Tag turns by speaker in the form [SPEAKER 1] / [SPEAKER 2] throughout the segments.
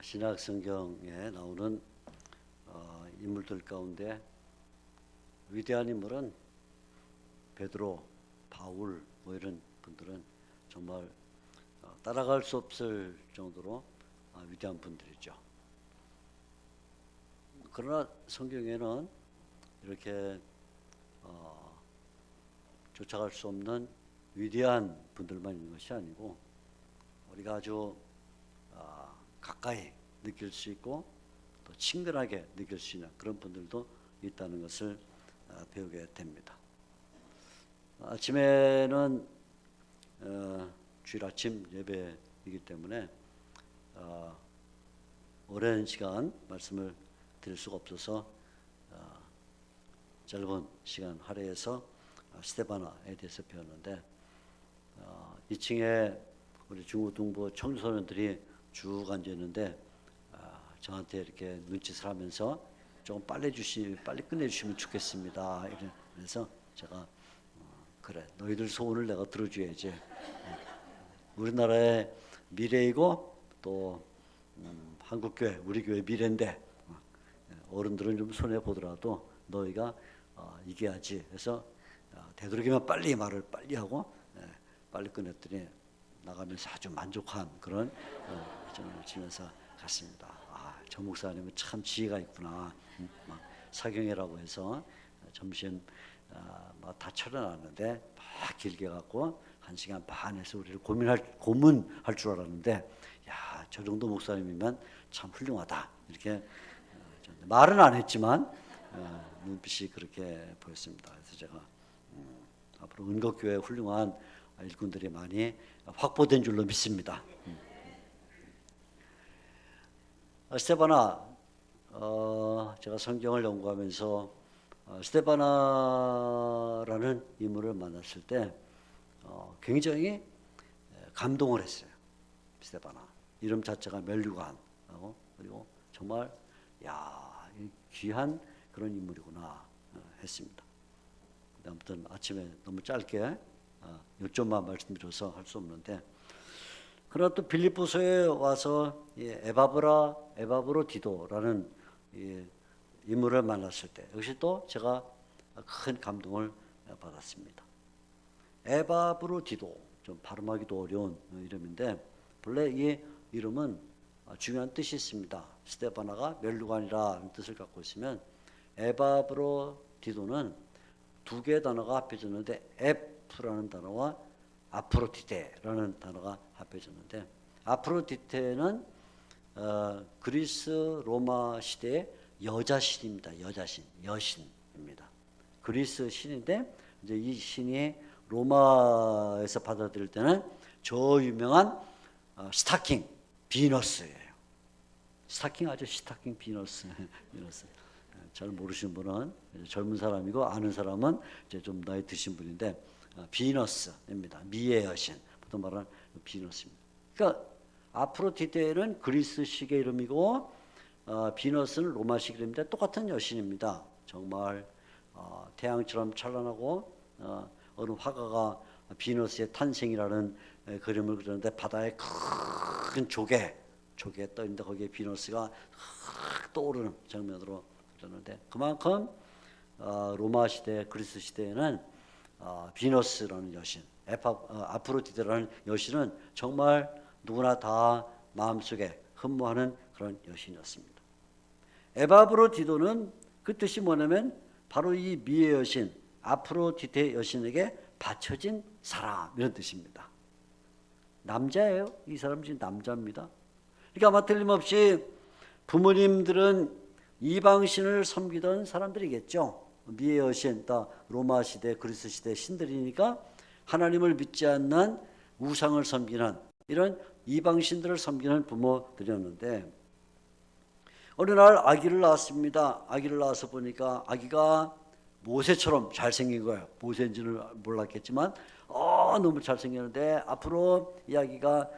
[SPEAKER 1] 신약 성경에 나오는 인물들 가운데 위대한 인물은 베드로, 바울 뭐 이런 분들은 정말 따라갈 수 없을 정도로 위대한 분들이죠. 그러나 성경에는 이렇게 쫓아갈 수 없는 위대한 분들만 있는 것이 아니고 우리가 아주 가까이 느낄 수 있고 또 친근하게 느낄 수 있는 그런 분들도 있다는 것을 배우게 됩니다. 아침에는 주일 아침 예배이기 때문에 오랜 시간 말씀을 드릴 수가 없어서 짧은 시간 할애해서 스테바나에 대해서 배웠는데 2층에 우리 중고등부 청소년들이 쭉 앉아 있는데 저한테 이렇게 눈짓을 하면서 조금 빨리 끝내주시면 좋겠습니다. 그래서 제가 그래 너희들 소원을 내가 들어줘야지. 우리나라의 미래이고 또 한국교회 우리 교회 미래인데 어른들은 좀 손해 보더라도 너희가 이겨야지 해서 되도록이면 빨리 말을 빨리 하고 빨리 끝냈더니 나가면서 아주 만족한 그런 저는 지면서 갔습니다. 저 목사님은 참 지혜가 있구나. 사경회라고 해서 점심 다 차려놨는데 막 길게 갖고 1시간 반에서 우리를 고문할 줄 알았는데 야, 저 정도 목사님이면 참 훌륭하다. 이렇게 말은 안 했지만 눈빛이 그렇게 보였습니다. 그래서 제가 앞으로 은곡교회 훌륭한 일꾼들이 많이 확보된 줄로 믿습니다. 스테바나, 제가 성경을 연구하면서 스테바나라는 인물을 만났을 때 굉장히 감동을 했어요. 스테바나 이름 자체가 멸류관하고 그리고 정말 귀한 그런 인물이구나 했습니다. 아무튼 아침에 너무 짧게 요점만 말씀드려서 할 수 없는데 그러나 또 빌립보서에 와서 에바브로디도라는 인물을 만났을 때 역시 또 제가 큰 감동을 받았습니다. 에바브로디도 좀 발음하기도 어려운 이름인데 본래 이 이름은 중요한 뜻이 있습니다. 스테바나가 멸류관이라는 뜻을 갖고 있으면 에바브로디도는 두 개의 단어가 합해졌는데 F라는 단어와 아프로디테라는 단어가 합해졌는데 아프로디테는 그리스 로마 시대의 여자신입니다. 여신입니다. 그리스 신인데 이제 이 신이 로마에서 받아들일 때는 저 유명한 스타킹 비너스예요. 스타킹 아주 스타킹 비너스. 잘 모르시는 분은 젊은 사람이고 아는 사람은 이제 좀 나이 드신 분인데 비너스입니다. 미의 여신, 보통 말하는 비너스입니다. 그러니까 아프로디테는 그리스식의 이름이고 비너스는 로마식 이름인데 똑같은 여신입니다. 정말 태양처럼 찬란하고 어느 화가가 비너스의 탄생이라는 그림을 그렸는데 바다에 큰 조개 떠 있는데 거기에 비너스가 떠오르는 장면으로 그렸는데 그만큼 로마 시대, 그리스 시대에는 비너스라는 여신, 아프로디테라는 여신은 정말 누구나 다 마음속에 흠모하는 그런 여신이었습니다. 에바브로디도는 그 뜻이 뭐냐면 바로 이 미의 여신, 아프로디테 여신에게 바쳐진 사람 이런 뜻입니다. 남자예요. 이 사람 지금 남자입니다. 그러니까 아마 틀림없이 부모님들은 이방신을 섬기던 사람들이겠죠. 미의 여신, 로마 시대, 그리스 시대 신들이니까 하나님을 믿지 않는 우상을 섬기는 이런 이방신들을 섬기는 부모들이었는데 어느 날 아기를 낳았습니다. 아기를 낳아서 보니까 아기가 모세처럼 잘생긴 거예요. 모세인지는 몰랐겠지만 너무 잘생겼는데 앞으로 이 아기가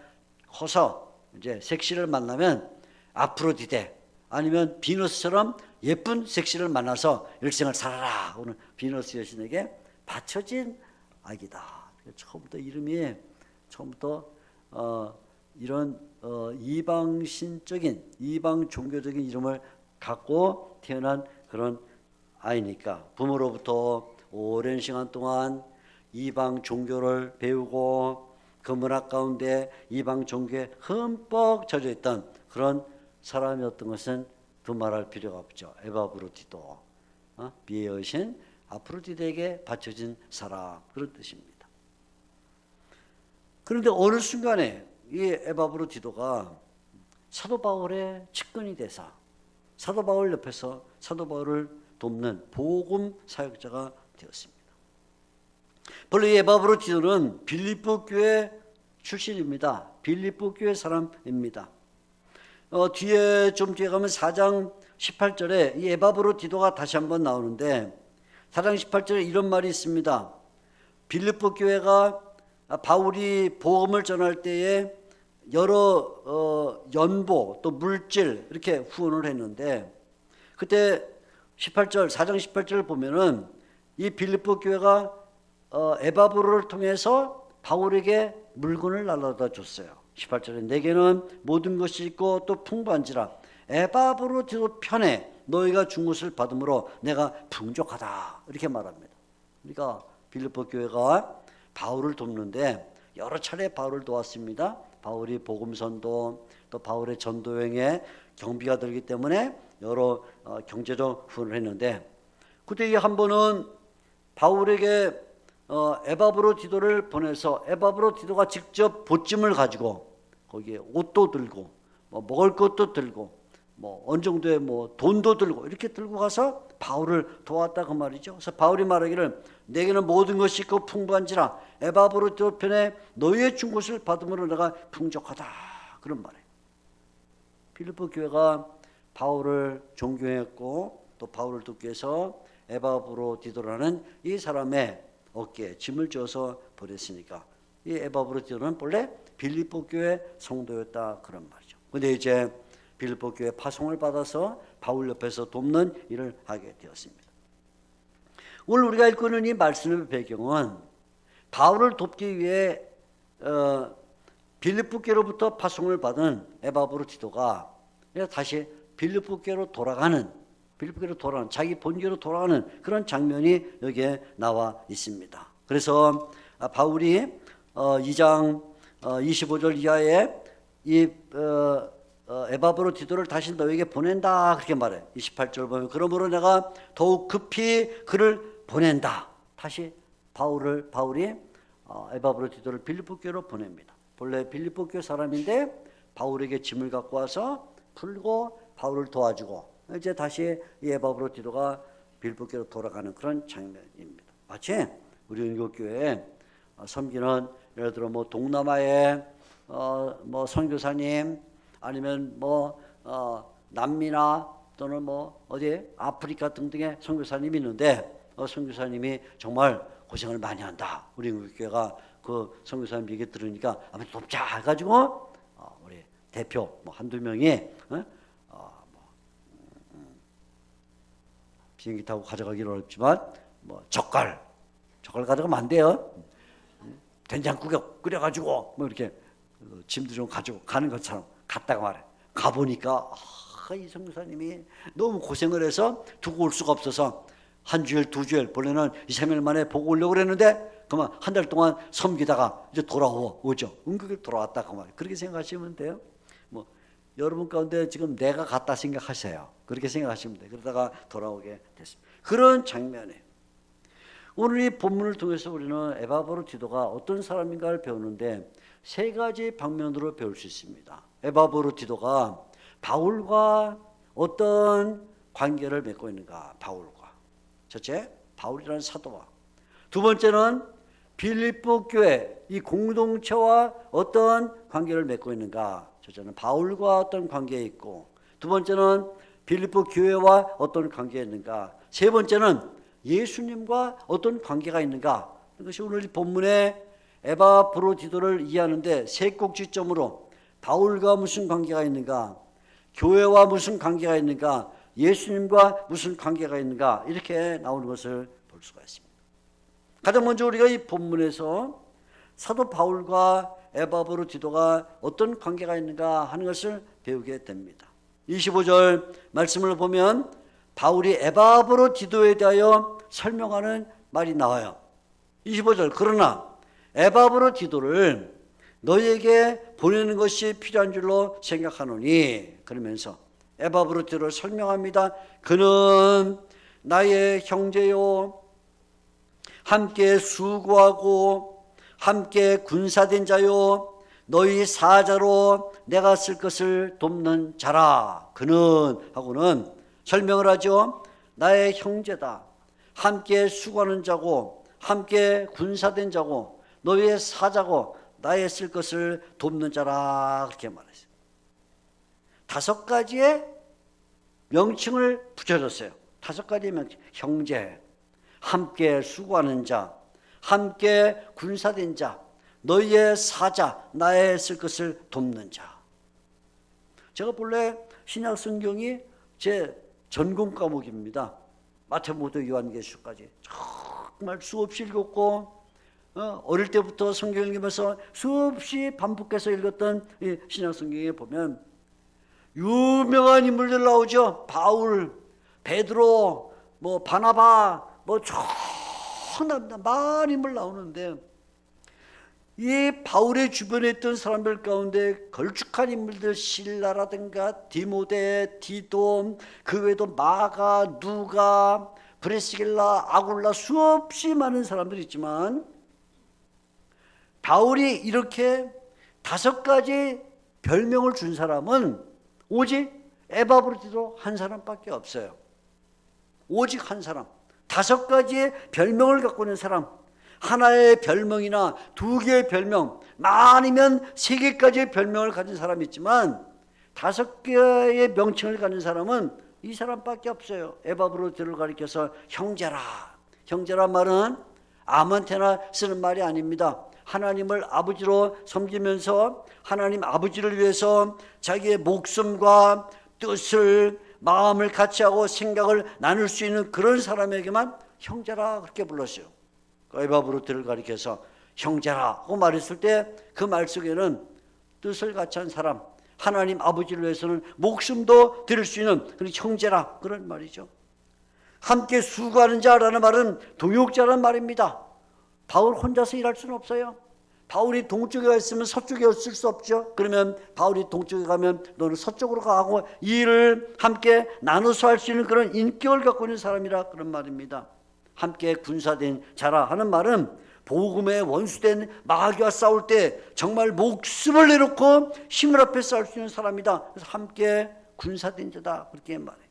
[SPEAKER 1] 커서 이제 섹시를 만나면 아프로디테 아니면 비너스처럼 예쁜 섹시를 만나서 일생을 살아라 오늘 비너스 여신에게 바쳐진 아기다. 처음부터 이름이 이런 이방신적인 이방 종교적인 이름을 갖고 태어난 그런 아이니까 부모로부터 오랜 시간 동안 이방 종교를 배우고 그 문화 가운데 이방 종교에 흠뻑 젖어 있던 그런 사람이었던 것은 두말할 필요가 없죠. 에바브로디도 미의 여신 아프로디데에게 바쳐진 사람, 그런 뜻입니다. 그런데 어느 순간에 이 에바브로디도가 사도 바울의 측근이 되사 사도 바울 옆에서 사도 바울을 돕는 복음 사역자가 되었습니다. 본래 이 에바브로디도는 빌립보 교회 출신입니다. 빌립보 교회 사람입니다. 뒤에 좀 뒤에 가면 4장 18절에 이 에바브로디도가 다시 한번 나오는데 4장 18절에 이런 말이 있습니다. 빌립보 교회가 바울이 복음을 전할 때에 여러 연보 또 물질 이렇게 후원을 했는데 그때 18절 4장 18절을 보면은 이 빌립보 교회가 에바브로를 통해서 바울에게 물건을 날라다 줬어요. 18절에 내게는 모든 것이 있고 또 풍부한지라 에바브로디도 편에 너희가 준 것을 받음으로 내가 풍족하다 이렇게 말합니다. 그러니까 빌립보 교회가 바울을 돕는데 여러 차례 바울을 도왔습니다. 바울이 복음선도 또 바울의 전도여행에 경비가 들기 때문에 여러 경제적 후원을 했는데 그때 한 번은 바울에게 에바브로디도를 보내서 에바브로디도가 직접 보찜을 가지고 거기에 옷도 들고 뭐 먹을 것도 들고 뭐 어느 정도의 뭐 돈도 들고 이렇게 들고 가서 바울을 도왔다 그 말이죠. 그래서 바울이 말하기를 내게는 모든 것이 있고 풍부한지라 에바브로디도 편에 너희의 준 것을 받음으로 내가 풍족하다 그런 말이에요. 빌립보 교회가 바울을 존경했고 또 바울을 돕기 위해서 에바브로디도라는 이 사람의 어깨에 짐을 져서 보냈으니까 이 에바브로디도는 본래 빌립보 교회 성도였다 그런 말이죠. 근데 이제 빌립보 교회 파송을 받아서 바울 옆에서 돕는 일을 하게 되었습니다. 오늘 우리가 읽고 있는 이 말씀의 배경은 바울을 돕기 위해 빌립보 교회로부터 파송을 받은 에바브로디도가 다시 빌립보 교회로 돌아가는 자기 본교로 돌아가는 그런 장면이 여기에 나와 있습니다. 그래서 바울이 2장 25절 이하에 이 에바브로디도를 다시 너에게 보낸다 그렇게 말해. 28절 보면 그러므로 내가 더욱 급히 그를 보낸다. 다시 바울이 에바브로디도를 빌립보 교회로 보냅니다. 본래 빌립보 교회 사람인데 바울에게 짐을 갖고 와서 풀고 바울을 도와주고 이제 다시 이 에바브로디도가 빌립보 교회로 돌아가는 그런 장면입니다. 마치 우리 은교교회에 섬기는 예를 들어 뭐 동남아의 뭐 선교사님 아니면 뭐 남미나 또는 뭐 어디 아프리카 등등의 선교사님이 있는데 선교사님이 정말 고생을 많이 한다. 우리 은교교회가 그 선교사님 얘기 들으니까 아무튼 돕자 해가지고 우리 대표 뭐 한두 명이 비행기 타고 가져가기는 어렵지만 뭐 젓갈 가져가면 안 돼요. 된장국 끓여가지고 뭐 이렇게 짐도 좀 가지고 가는 것처럼 갔다가 말해. 가보니까 이 선교사님이 너무 고생을 해서 두고 올 수가 없어서 한 주일 두 주일 본래는 2-3일 만에 보고 오려고 그랬는데 그만 한 달 동안 섬기다가 이제 돌아오죠. 은국에 돌아왔다 그 말. 그렇게 생각하시면 돼요. 뭐 여러분 가운데 지금 내가 갔다 생각하세요. 그렇게 생각하시면 돼요. 그러다가 돌아오게 됐습니다. 그런 장면에 오늘 이 본문을 통해서 우리는 에바브로디도가 어떤 사람인가를 배우는데 세 가지 방면으로 배울 수 있습니다. 에바브로디도가 바울과 어떤 관계를 맺고 있는가. 바울과 첫째 바울이라는 사도와 두 번째는 빌립보 교회 이 공동체와 어떤 관계를 맺고 있는가. 첫째는 바울과 어떤 관계에 있고 두 번째는 빌립보 교회와 어떤 관계에 있는가. 세 번째는 예수님과 어떤 관계가 있는가. 이것이 오늘 본문의 에바브로디도를 이해하는데 세 꼭지점으로 바울과 무슨 관계가 있는가, 교회와 무슨 관계가 있는가, 예수님과 무슨 관계가 있는가 이렇게 나오는 것을 볼 수가 있습니다. 가장 먼저 우리가 이 본문에서 사도 바울과 에바브로 디도가 어떤 관계가 있는가 하는 것을 배우게 됩니다. 25절 말씀을 보면 바울이 에바브로 디도에 대하여 설명하는 말이 나와요. 25절 그러나 에바브로 디도를 너희에게 보내는 것이 필요한 줄로 생각하노니, 그러면서 에바브로 디도를 설명합니다. 그는 나의 형제요, 함께 수고하고 함께 군사된 자요, 너희 사자로 내가 쓸 것을 돕는 자라. 그는 하고는 설명을 하죠. 나의 형제다, 함께 수고하는 자고 함께 군사된 자고 너희의 사자고 나의 쓸 것을 돕는 자라, 그렇게 말했어요. 5가지의 명칭을 붙여줬어요. 5가지의 명칭. 형제, 함께 수고하는 자, 함께 군사된 자, 너희의 사자, 나의 쓸 것을 돕는 자. 제가 본래 신약 성경이 제 전공 과목입니다. 마태복음, 요한계시록까지 정말 수없이 읽었고, 어릴 때부터 성경 읽으면서 수없이 반복해서 읽었던 이 신약 성경에 보면 유명한 인물들 나오죠. 바울, 베드로, 바나바, 많은 인물 나오는데, 이 바울의 주변에 있던 사람들 가운데 걸쭉한 인물들, 실라라든가 디모데, 디도, 그 외에도 마가, 누가, 브레스길라, 아굴라, 수없이 많은 사람들이 있지만 바울이 이렇게 5가지 별명을 준 사람은 오직 에바브로 디도 한 사람밖에 없어요. 오직 한 사람. 5가지의 별명을 갖고 있는 사람, 하나의 별명이나 2개의 별명, 많으면 3개까지의 별명을 가진 사람이 있지만 5개의 명칭을 가진 사람은 이 사람밖에 없어요. 에바브로 디도를 가리켜서 형제라. 형제란 말은 아무한테나 쓰는 말이 아닙니다. 하나님을 아버지로 섬기면서 하나님 아버지를 위해서 자기의 목숨과 뜻을, 마음을 같이 하고 생각을 나눌 수 있는 그런 사람에게만 형제라 그렇게 불렀어요. 에바브로 디도를 가리켜서 형제라고 말했을 때 그 말 속에는 뜻을 같이 한 사람, 하나님 아버지를 위해서는 목숨도 드릴 수 있는 그런 형제라, 그런 말이죠. 함께 수고하는 자라는 말은 동역자라는 말입니다. 바울 혼자서 일할 수는 없어요. 바울이 동쪽에 가 있으면 서쪽에 있을 수 없죠. 그러면 바울이 동쪽에 가면 너는 서쪽으로 가고 이 일을 함께 나눠서 할 수 있는 그런 인격을 갖고 있는 사람이라, 그런 말입니다. 함께 군사된 자라 하는 말은 복음의 원수된 마귀와 싸울 때 정말 목숨을 내놓고 힘을 합해 싸울 수 있는 사람이다. 그래서 함께 군사된 자다, 그렇게 말해요.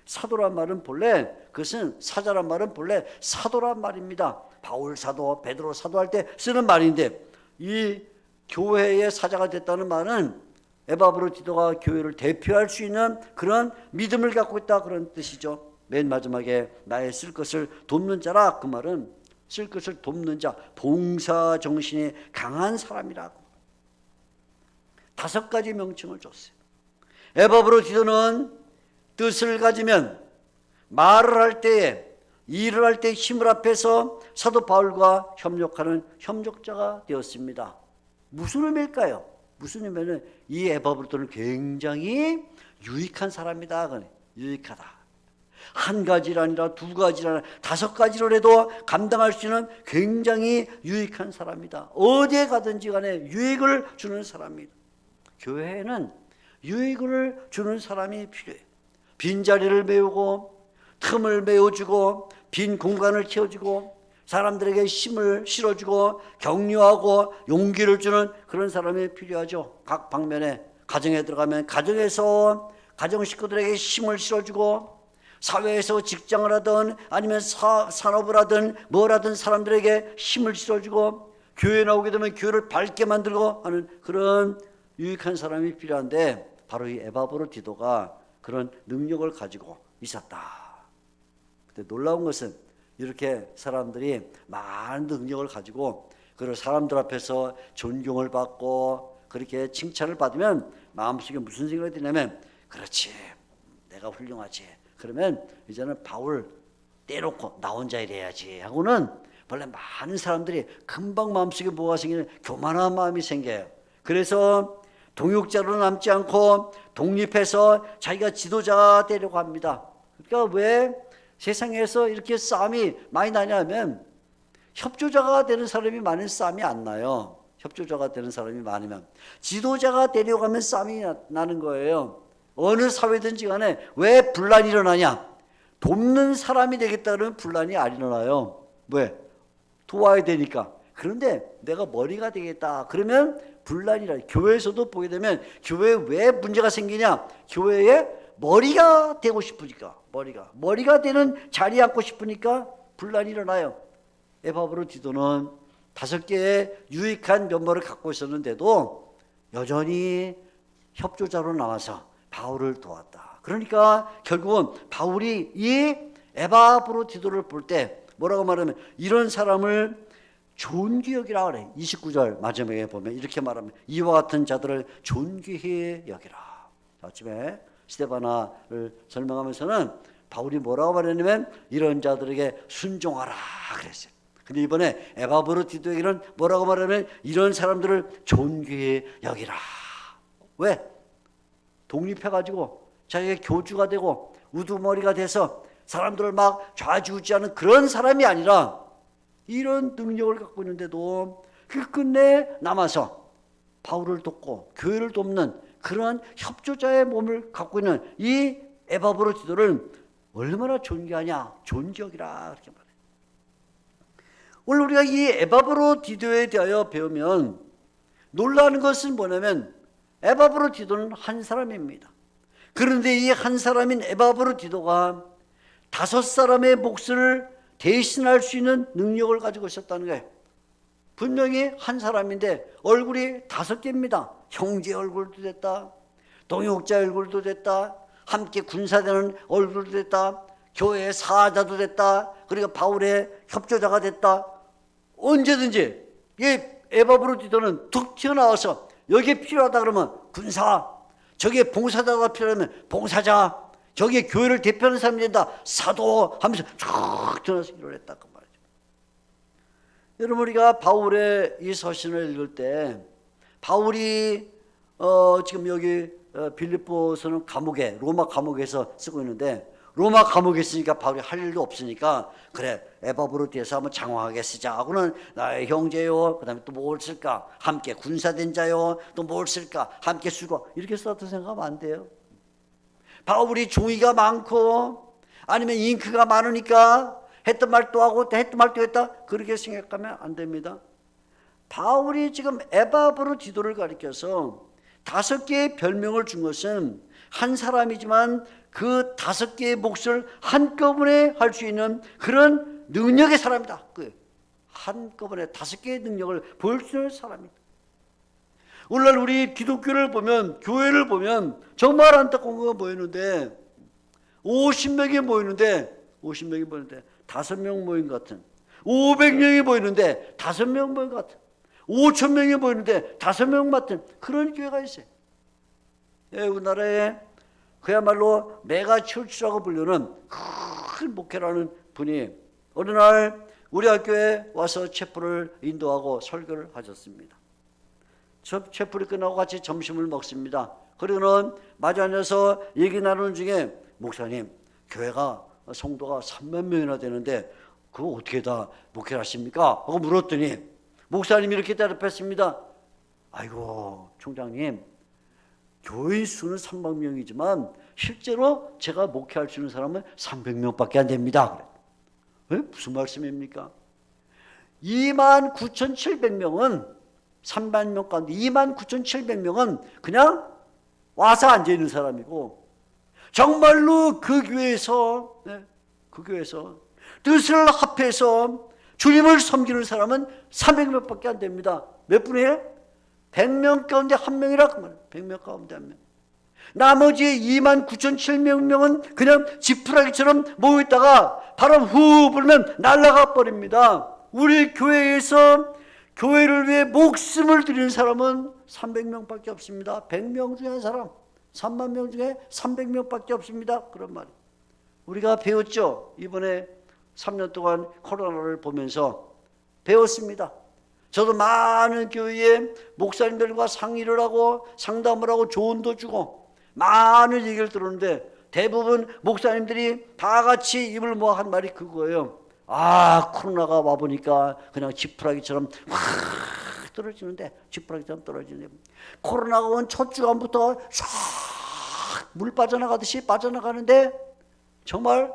[SPEAKER 1] 사도란 말은 본래, 그것은 사자란 말은 본래 사도란 말입니다. 바울 사도, 베드로 사도 할 때 쓰는 말인데, 이 교회의 사자가 됐다는 말은 에바브로 디도가 교회를 대표할 수 있는 그런 믿음을 갖고 있다, 그런 뜻이죠. 맨 마지막에 나의 쓸 것을 돕는 자라, 그 말은 쓸 것을 돕는 자, 봉사 정신이 강한 사람이라고 5가지 명칭을 줬어요. 에바브로 디도는 뜻을 가지면 말을 할 때에, 일을 할 때 힘을 합해서 사도 바울과 협력하는 협력자가 되었습니다. 무슨 의미일까요? 무슨 의미는 이 에바브로 디도는 굉장히 유익한 사람이다. 유익하다. 한 가지가 아니라 2가지가 아니라 5가지로 해도 감당할 수 있는 굉장히 유익한 사람이다. 어디에 가든지 간에 유익을 주는 사람이다. 교회에는 유익을 주는 사람이 필요해요. 빈자리를 메우고 틈을 메워주고 빈 공간을 채워주고 사람들에게 힘을 실어주고 격려하고 용기를 주는 그런 사람이 필요하죠. 각 방면에, 가정에 들어가면 가정에서 가정 식구들에게 힘을 실어주고, 사회에서 직장을 하든 아니면 산업을 하든 뭘 하든 사람들에게 힘을 실어주고, 교회에 나오게 되면 교회를 밝게 만들고 하는 그런 유익한 사람이 필요한데, 바로 이 에바브로 디도가 그런 능력을 가지고 있었다. 근데 놀라운 것은 이렇게 사람들이 많은 능력을 가지고 그런 사람들 앞에서 존경을 받고 그렇게 칭찬을 받으면 마음속에 무슨 생각이 드냐면, 그렇지, 내가 훌륭하지, 그러면 이제는 바울 떼놓고 나 혼자 일해야지 하고는 원래 많은 사람들이 금방 마음속에 뭐가 생기는 교만한 마음이 생겨요. 그래서 동역자로 남지 않고 독립해서 자기가 지도자가 되려고 합니다. 그러니까 왜 세상에서 이렇게 싸움이 많이 나냐면 협조자가 되는 사람이 많은 싸움이 안 나요. 협조자가 되는 사람이 많으면 지도자가 되려고 하면 싸움이 나는 거예요. 어느 사회든지 간에 왜 분란이 일어나냐? 돕는 사람이 되겠다 그러면 분란이 안 일어나요. 왜? 도와야 되니까. 그런데 내가 머리가 되겠다 그러면 분란이라. 교회에서도 보게 되면 교회에 왜 문제가 생기냐? 교회에 머리가 되고 싶으니까. 머리가 되는 자리에 앉고 싶으니까 분란이 일어나요. 에바브로 디도는 5개의 유익한 면모를 갖고 있었는데도 여전히 협조자로 나와서 바울을 도왔다. 그러니까 결국은 바울이 이 에바브로 디도를 볼 때 뭐라고 말하면 이런 사람을 존귀 여기라 그래. 29절 마지막에 보면 이렇게 말합니다. 이와 같은 자들을 존귀히 여기라. 아침에 스데바나를 설명하면서는 바울이 뭐라고 말했냐면 이런 자들에게 순종하라 그랬어요. 근데 이번에 에바브로 디도에게는 뭐라고 말하면 이런 사람들을 존귀히 여기라. 왜? 독립해가지고 자기가 교주가 되고 우두머리가 돼서 사람들을 막 좌지우지하는 그런 사람이 아니라 이런 능력을 갖고 있는데도 그 끝내 남아서 바울을 돕고 교회를 돕는 그러한 협조자의 몸을 갖고 있는 이 에바브로 디도를 얼마나 존귀하냐? 존귀여기라 이렇게 말해요. 오늘 우리가 이 에바브로 디도에 대하여 배우면 놀라는 것은 뭐냐면 에바브로 디도는 한 사람입니다. 그런데 이 한 사람인 에바브로 디도가 5사람의 몫을 대신할 수 있는 능력을 가지고 있었다는 거예요. 분명히 한 사람인데 얼굴이 5개입니다. 형제 얼굴도 됐다, 동역자 얼굴도 됐다, 함께 군사되는 얼굴도 됐다, 교회의 사자도 됐다, 그리고 바울의 협조자가 됐다. 언제든지 이 에바브로 디도는 툭 튀어나와서 여기에 필요하다 그러면 군사, 저기에 봉사자가 필요하면 봉사자, 저기에 교회를 대표하는 사람이 된다 사도 하면서 쭉 튀어나와서 일을 했다 그 말이죠. 여러분 우리가 바울의 이 서신을 읽을 때 바울이 지금 여기 빌립보서는 감옥에 로마 감옥에서 쓰고 있는데 로마 감옥에 있으니까 바울이 할 일도 없으니까 그래 에바브로 디도에서 한번 장황하게 쓰자 하고는 나의 형제요, 그 다음에 또 뭘 쓸까, 함께 군사된 자요, 또 뭘 쓸까, 함께 쓰고 이렇게 썼다고 생각하면 안 돼요. 바울이 종이가 많고 아니면 잉크가 많으니까 했던 말 또 하고 했던 말 또 했다 그렇게 생각하면 안 됩니다. 바울이 지금 에바브로 디도를 가리켜서 5개의 별명을 준 것은 한 사람이지만 그 5개의 몫을 한꺼번에 할 수 있는 그런 능력의 사람이다. 한꺼번에 5개의 능력을 보일 수 있는 사람이다. 오늘날 우리 기독교를 보면, 교회를 보면 정말 안타까운 거 보이는데 50명이 모이는데 5명 모인 것 같은, 500명이 모이는데 5명 모인 것 같은, 5,000명이 모이는데 5명 같은 그런 교회가 있어요. 우리나라에 그야말로 메가처치라고 불리는 큰 목회라는 분이 어느 날 우리 학교에 와서 체프를 인도하고 설교를 하셨습니다. 체프를 끝나고 같이 점심을 먹습니다. 그리고는 마주 앉아서 얘기 나누는 중에 목사님, 교회가 성도가 3만 명이나 되는데 그거 어떻게 다 목회를 하십니까? 하고 물었더니 목사님이 이렇게 대답했습니다. 아이고 총장님, 교인 수는 3만 명이지만 실제로 제가 목회할 수 있는 사람은 300명밖에 안 됩니다. 그래. 무슨 말씀입니까? 29,700명은 3만 명 가운데 29,700명은 그냥 와서 앉아있는 사람이고 정말로 그 교회에서 뜻을 합해서 주님을 섬기는 사람은 300명밖에 안 됩니다. 몇 분이에요? 100명 가운데 1명이라 그 말이에요. 100명 가운데 1명. 나머지 29,700명은 그냥 지푸라기처럼 모여있다가 바람 후 불면 날아가 버립니다. 우리 교회에서 교회를 위해 목숨을 드리는 사람은 300명밖에 없습니다. 100명 중에 한 사람, 3만 명 중에 300명밖에 없습니다. 그런 말이에요. 우리가 배웠죠. 이번에 3년 동안 코로나를 보면서 배웠습니다. 저도 많은 교회에 목사님들과 상의를 하고 상담을 하고 조언도 주고 많은 얘기를 들었는데 대부분 목사님들이 다 같이 입을 모아 한 말이 그거예요. 아, 코로나가 와보니까 그냥 지푸라기처럼 확 떨어지는데, 지푸라기처럼 떨어지는데, 코로나가 온 첫 주간부터 싹 물 빠져나가듯이 빠져나가는데 정말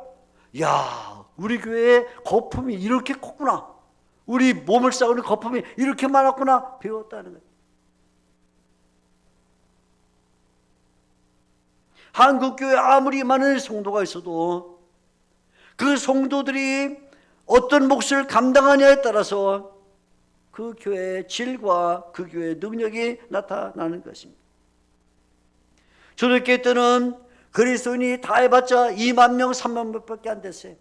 [SPEAKER 1] 야, 우리 교회에 거품이 이렇게 컸구나, 우리 몸을 싸우는 거품이 이렇게 많았구나 배웠다는 거예요. 한국교회 아무리 많은 성도가 있어도 그 성도들이 어떤 몫을 감당하냐에 따라서 그 교회의 질과 그 교회의 능력이 나타나는 것입니다. 초대교회 때는 그리스도인이 다 해봤자 2만 명, 3만 명밖에 안 됐어요.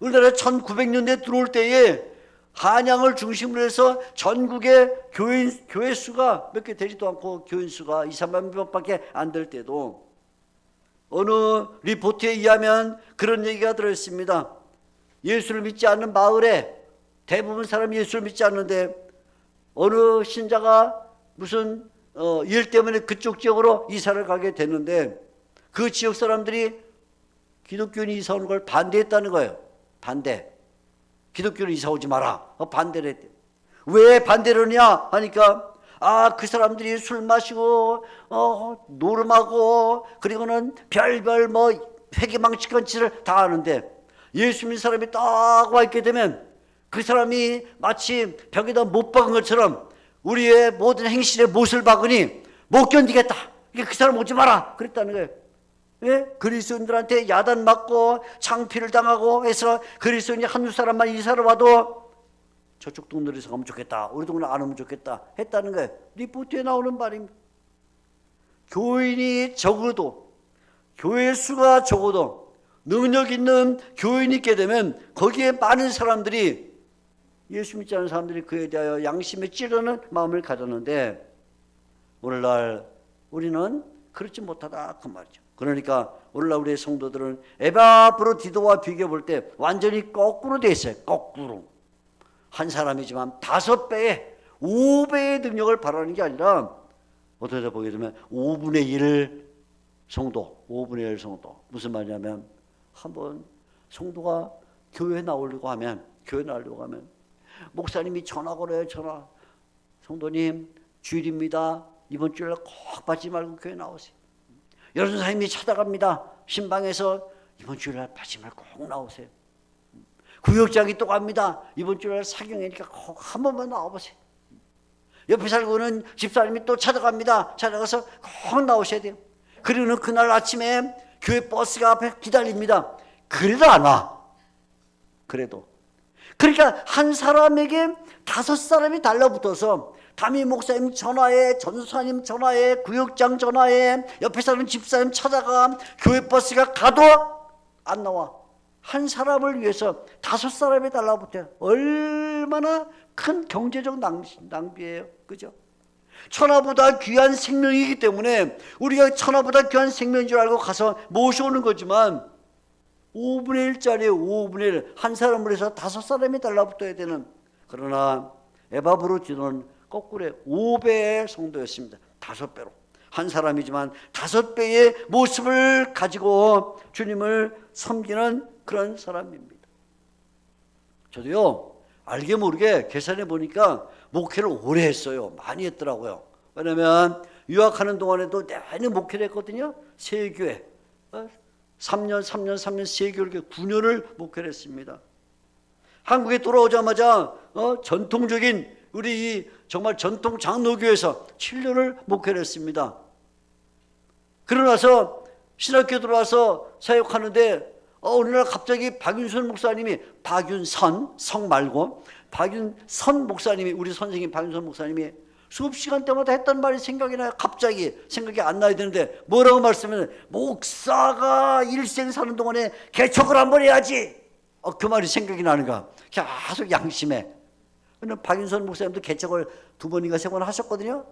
[SPEAKER 1] 우리나라 1900년대 들어올 때에 한양을 중심으로 해서 전국의 교회 수가 몇 개 되지도 않고 교인 수가 2, 3만 명밖에 안 될 때도 어느 리포트에 의하면 그런 얘기가 들어있습니다. 예수를 믿지 않는 마을에 대부분 사람이 예수를 믿지 않는데 어느 신자가 무슨 일 때문에 그쪽 지역으로 이사를 가게 됐는데 그 지역 사람들이 기독교인이 이사 오는 걸 반대했다는 거예요. 반대. 기독교는 이사 오지 마라. 반대를 했대. 왜 반대를 하냐 하니까 그 사람들이 술 마시고 노름하고 그리고는 별별 회개망측한 짓을 다 하는데 예수 믿는 사람이 딱 와 있게 되면 그 사람이 마치 벽에다 못 박은 것처럼 우리의 모든 행실에 못을 박으니 못 견디겠다. 그 사람 오지 마라 그랬다는 거예요. 예? 그리스도인들한테 야단 맞고 창피를 당하고 해서 그리스도인이 한두 사람만 이사를 와도 저쪽 동네에서 가면 좋겠다, 우리 동네 안 오면 좋겠다 했다는 거예요. 리포트에 나오는 말입니다. 교인이 적어도, 교회 수가 적어도 능력 있는 교인이 있게 되면 거기에 많은 사람들이, 예수 믿지 않는 사람들이 그에 대하여 양심에 찌르는 마음을 가졌는데 오늘날 우리는 그렇지 못하다 그 말이죠. 그러니까 오늘날 우리의 성도들은 에바브로디도와 비교해 볼 때 완전히 거꾸로 돼 있어요. 거꾸로. 한 사람이지만 5배의 5배의 능력을 바라는 게 아니라 어떻게 보게 되면 5분의 1 성도, 5분의 1 성도. 무슨 말이냐면 한번 성도가 교회 나오려고 하면 목사님이 전화 걸어요. 전화. 성도님 주일입니다. 이번 주일날 꼭 빠지지 말고 교회 나오세요. 여론사님이 찾아갑니다. 신방에서 이번 주일날 빠지지 말고 꼭 나오세요. 구역장이 또 갑니다. 이번 주일날 사경회니까 꼭 한 번만 나와보세요. 옆에 살고 있는 집사님이 또 찾아갑니다. 찾아가서 꼭 나오셔야 돼요. 그리고는 그날 아침에 교회 버스가 앞에 기다립니다. 그래도 안 와. 그래도. 그러니까 한 사람에게 5사람이 달라붙어서 담임 목사님 전화해, 전사님 전화해, 구역장 전화해, 옆에 사는 집사님 찾아가, 교회 버스가 가도 안 나와. 한 사람을 위해서 5사람이 달라붙어요. 얼마나 큰 경제적 낭비예요. 그죠? 천하보다 귀한 생명이기 때문에 우리가 천하보다 귀한 생명인 줄 알고 가서 모셔오는 거지만 5분의 1짜리 5분의 1, 한 사람을 해서 5사람이 달라붙어야 되는. 그러나 에바브로디도는 거꾸로 5배의 성도였습니다. 5배로. 한 사람이지만 5배의 모습을 가지고 주님을 섬기는 그런 사람입니다. 저도요, 알게 모르게 계산해 보니까 목회를 오래 했어요. 많이 했더라고요. 왜냐면 유학하는 동안에도 내내 목회를 했거든요. 세 교회. 3년, 4개월, 9년을 목회를 했습니다. 한국에 돌아오자마자 전통적인 우리 정말 전통 장로교에서 7년을 목회를 했습니다. 그러나서 신학교 들어와서 사역하는데 어느 날 갑자기 박윤선 목사님이, 박윤선, 성 말고 박윤선 목사님이, 우리 선생님 박윤선 목사님이 수업 시간 때마다 했던 말이 생각이 나요. 갑자기 생각이 안 나야 되는데 뭐라고 말씀하면, 목사가 일생 사는 동안에 개척을 한번 해야지. 그 말이 생각이 나는 거야. 계속 양심에. 박윤선 목사님도 개척을 2번인가 3번 하셨거든요.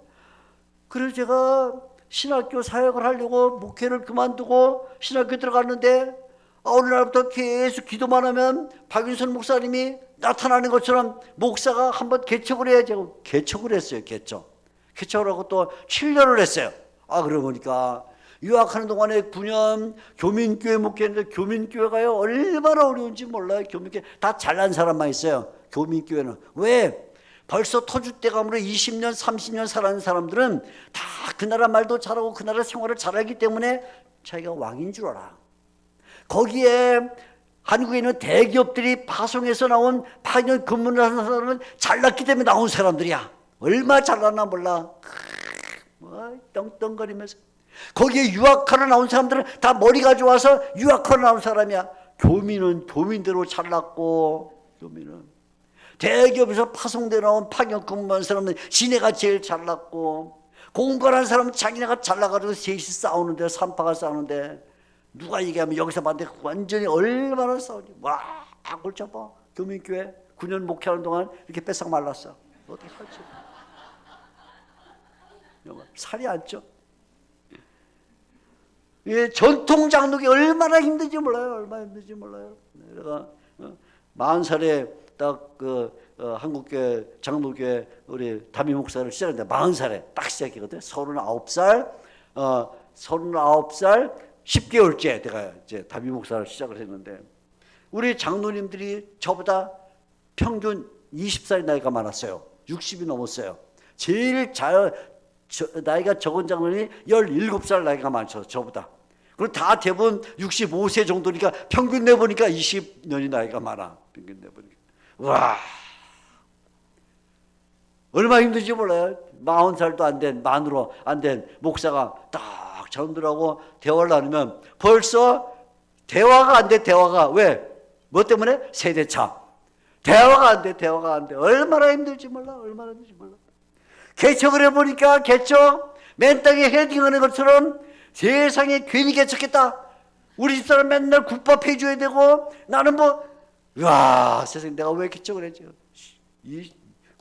[SPEAKER 1] 그래서 제가 신학교 사역을 하려고 목회를 그만두고 신학교 들어갔는데 어느 날부터 계속 기도만 하면 박윤선 목사님이 나타나는 것처럼 목사가 한번 개척을 해야죠. 개척을 했어요. 개척을 하고 또 7년을 했어요. 그러고 보니까 유학하는 동안에 9년 교민교회 목회했는데, 교민교회가요 얼마나 어려운지 몰라요. 교민교회 다 잘난 사람만 있어요. 교민교회는 왜? 벌써 터줏대감으로 20년 30년 살아는 사람들은 다 그 나라 말도 잘하고 그 나라 생활을 잘하기 때문에 자기가 왕인 줄 알아. 거기에 한국에 있는 대기업들이 파송해서 나온 파견 근무를 하는 사람은 잘났기 때문에 나온 사람들이야. 얼마나 잘났나 몰라. 떵떵거리면서. 거기에 유학하러 나온 사람들은 다 머리가 좋아서 유학하러 나온 사람이야. 교민은 교민대로 잘났고, 교민은 대기업에서 파송돼 나온 파견 근무한 사람은 지네가 제일 잘났고, 공부하는 사람은 자기네가 잘나가지고 셋이 싸우는데, 산파가 싸우는데, 누가 얘기하면 여기서 봤는데 완전히 얼마나 싸우니. 와, 골치 아파. 교민교회 9년 목회하는 동안 이렇게 뺏어 말랐어. 어떻게 살지? 살이 안 쪄. 전통 장독이 얼마나 힘든지 몰라요. 얼마나 힘든지 몰라요. 내가 40살에 딱 한국교회 장로교회 우리 담임 목사를 시작했는데, 40살에 딱 시작했거든. 39살 10개월째 내가 이제 담임 목사를 시작을 했는데, 우리 장로님들이 저보다 평균 20살 나이가 많았어요. 60이 넘었어요. 제일 나이가 적은 장로님이 17살 나이가 많죠. 저보다. 그리고 다 대부분 65세 정도니까 평균 내보니까 20년이 나이가 많아. 평균 내보니까. 와, 얼마나 힘든지 몰라요. 40살도 안 된, 만으로 안 된 목사가 딱 장로들하고 대화를 나누면 벌써 대화가 안 돼. 대화가. 왜? 뭐 때문에? 세대차. 대화가 안 돼. 대화가 안 돼. 얼마나 힘들지 몰라. 얼마나 힘들지 몰라. 개척을 해보니까 개척 맨 땅에 헤딩하는 것처럼 세상에 괜히 개척했다. 우리 집사람 맨날 국밥 해줘야 되고, 나는 와, 세상에 내가 왜 개척을 했지?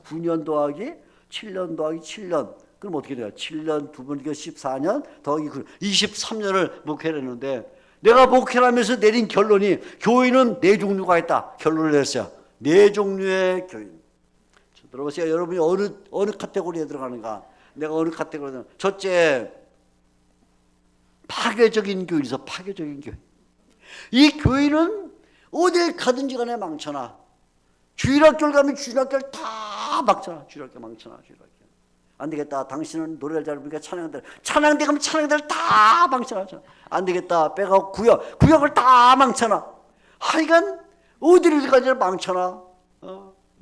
[SPEAKER 1] 9년 더하기 7년 더하기 7년. 그럼 어떻게 돼요? 7년, 2번, 14년 더하기 23년을 목회를 했는데, 내가 목회를 하면서 내린 결론이 교인은 4종류가 있다. 결론을 냈어요. 4종류의 교인. 들어보세요. 여러분이 어느 카테고리에 들어가는가? 내가 어느 카테고리에 들어가는가? 첫째, 파괴적인 교인이 있어. 파괴적인 교인. 이 교인은 어딜 가든지 간에 망쳐놔. 주일학교를 가면 주일학교를 다 망쳐놔. 주일학교 망쳐놔. 주일학교. 안 되겠다. 당신은 노래를 잘 부르니까 찬양대 가면 찬양대를 다 망쳐놔. 안 되겠다. 빼가 구역을 다 망쳐놔. 하여간 어디를 가든지 망쳐놔.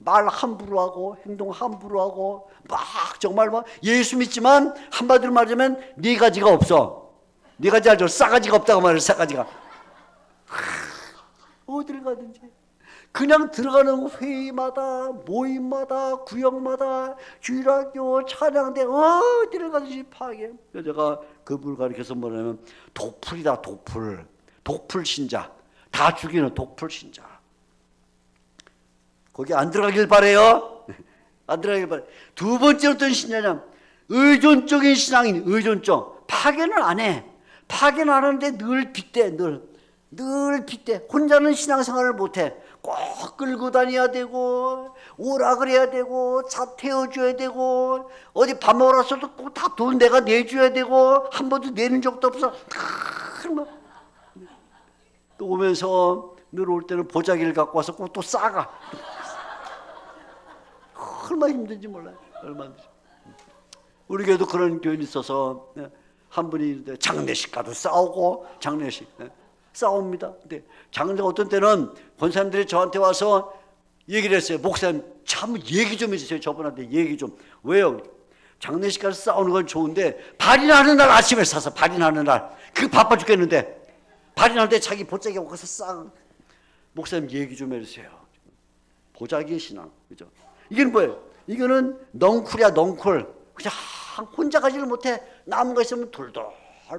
[SPEAKER 1] 말 함부로 하고 행동 함부로 하고 막 정말 예수 믿지만 한마디로 말하자면 4가지가 없어. 4가지 알죠? 싸가지가 없다고 말해요. 싸가지가. 어디를 가든지 그냥 들어가는 회의마다 모임마다 구역마다 주일학교 찬양대 어디를 가든지 파괴. 제가 그분을 가르쳐서 뭐냐면 도풀이다. 도풀 신자. 다 죽이는 도풀 신자. 거기 안 들어가길 바래요. 안 들어가길 바래. 두 번째로 어떤 신자냐? 의존적인 신앙인. 의존적. 파괴는 안 해. 파괴는 안 하는데 늘 빗대. 늘 빗대. 혼자는 신앙생활을 못해. 꼭 끌고 다녀야 되고, 오라 그래야 되고, 차 태워줘야 되고, 어디 밥 먹으러 왔어도 꼭 다 돈 내가 내줘야 되고, 한 번도 내는 적도 없어. 또 오면서 늘 올 때는 보자기를 갖고 와서 꼭 또 싸가. 얼마나 힘든지 몰라요. 얼마나 힘든지. 우리 교회도 그런 교인이 있어서 한 분이 장례식 가도 싸우고, 장례식 싸웁니다. 근데 장례 어떤 때는 권사님들이 저한테 와서 얘기를 했어요. 목사님 참 얘기 좀 해주세요. 저분한테 얘기 좀. 왜요? 장례식 가서 싸우는 건 좋은데 발인하는 날 아침에 사서 발인하는 날 그 바빠 죽겠는데 발인할 때 자기 보자기 가서 싸. 목사님 얘기 좀 해주세요. 보자기 신앙. 그죠? 이게 뭐예요? 이거는 넝쿨이야. 넝쿨. 그냥 혼자 가지를 못해. 남은 거 있으면 돌돌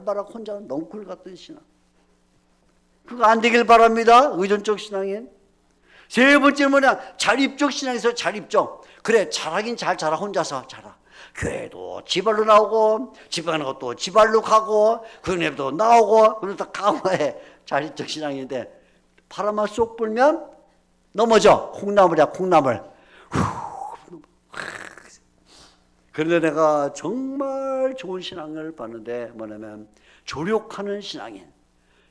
[SPEAKER 1] 말아 혼자 넝쿨 같은 신앙. 그거 안 되길 바랍니다. 의존적 신앙엔. 세 번째는 뭐냐? 자립적 신앙에서 자립적. 그래 잘하긴 잘 자라. 혼자서 자라. 교회도 지발로 나오고 집 가는 것도 지발로 가고 그네도 나오고 그러다 강화해. 자립적 신앙인데 바람만 쏙 불면 넘어져. 콩나물이야, 콩나물. 그런데 내가 정말 좋은 신앙을 봤는데 뭐냐면 조력하는 신앙인,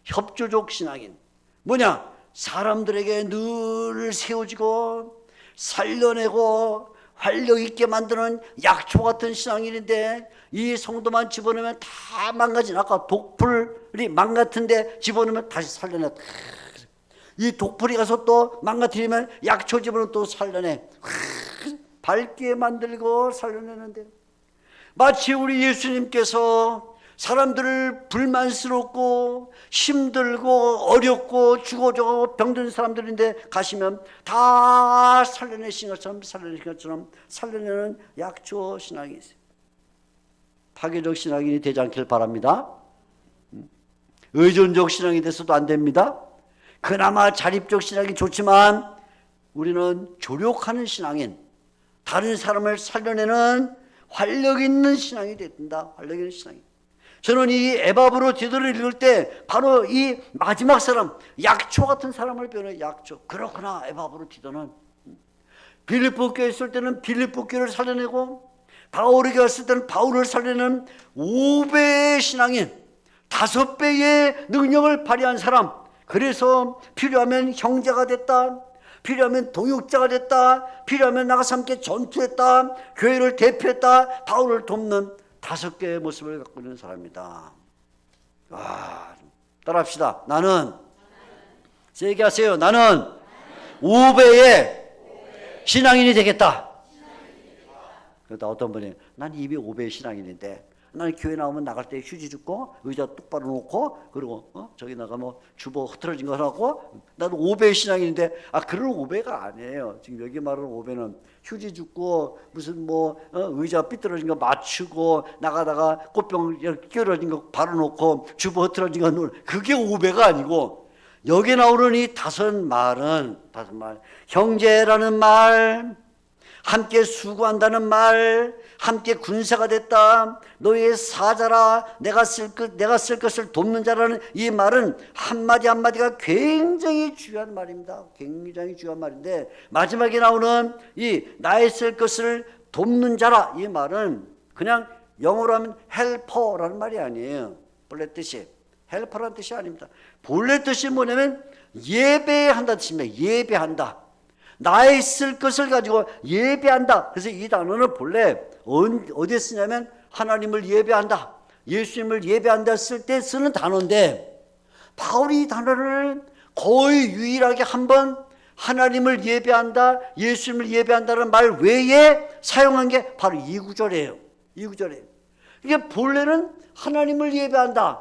[SPEAKER 1] 협조적 신앙인. 뭐냐? 사람들에게 늘 세워지고 살려내고 활력 있게 만드는 약초 같은 신앙인인데 이 성도만 집어넣으면 다 망가진, 아까 독풀이 망가진데 집어넣으면 다시 살려내. 이 독풀이 가서 또 망가뜨리면 약초 집어넣으면 또 살려내. 밝게 만들고 살려내는데 마치 우리 예수님께서 사람들을 불만스럽고 힘들고 어렵고 죽어져 병든 사람들인데 가시면 다 살려내신 것처럼 살려내는 약초 신앙이 있어요. 파괴적 신앙인이 되지 않길 바랍니다. 의존적 신앙이 돼서도 안 됩니다. 그나마 자립적 신앙이 좋지만 우리는 조력하는 신앙인, 다른 사람을 살려내는 활력 있는 신앙이 된다. 활력 있는 신앙이. 저는 이 에바브로 디도를 읽을 때 바로 이 마지막 사람, 약초 같은 사람을 배우는 약초. 그렇구나. 에바브로 디도는 빌립보 교회 있을 때는 빌립보 교회를 살려내고 바울에게 왔을 때는 바울을 살려내는 5배의 신앙인, 5배의 능력을 발휘한 사람. 그래서 필요하면 형제가 됐다, 필요하면 동역자가 됐다, 필요하면 나가서 함께 전투했다, 교회를 대표했다, 바울을 돕는 5개의 모습을 갖고 있는 사람이다. 와, 따라합시다. 나는, 세게 하세요. 나는 5배의 신앙인이 되겠다. 그러다 어떤 분이, 난 이미 5배의 신앙인인데 나는 교회 나오면 나갈 때 휴지 줍고 의자 똑바로 놓고 그리고 저기 나가 뭐 주보 흐트러진 거 하고 나도 5배의 신앙인인데 그런 5배가 아니에요. 지금 여기 말하는 5배는 휴지 줍고 무슨 뭐 의자 삐뚤어진 거 맞추고 나가다가 꽃병 끼어진 거 바로 놓고 주보 흐트러진 거 놓고 그게 5배가 아니고 여기 나오는 이 5말은 5말 형제라는 말, 함께 수고한다는 말, 함께 군사가 됐다, 너의 사자라, 내가 쓸 것을 돕는 자라는 이 말은 한마디 한마디가 굉장히 중요한 말입니다. 굉장히 중요한 말인데 마지막에 나오는 이 나의 쓸 것을 돕는 자라, 이 말은 그냥 영어로 하면 헬퍼라는 말이 아니에요. 본래 뜻이 헬퍼라는 뜻이 아닙니다. 본래 뜻이 뭐냐면 예배한다는 뜻입니다. 예배한다. 나의 쓸 것을 가지고 예배한다. 그래서 이 단어는 본래 어디에 쓰냐면 하나님을 예배한다, 예수님을 예배한다 쓸 때 쓰는 단어인데 바울이 이 단어를 거의 유일하게 한 번 하나님을 예배한다, 예수님을 예배한다는 말 외에 사용한 게 바로 이 구절이에요. 이 구절이에요. 이게 본래는 하나님을 예배한다,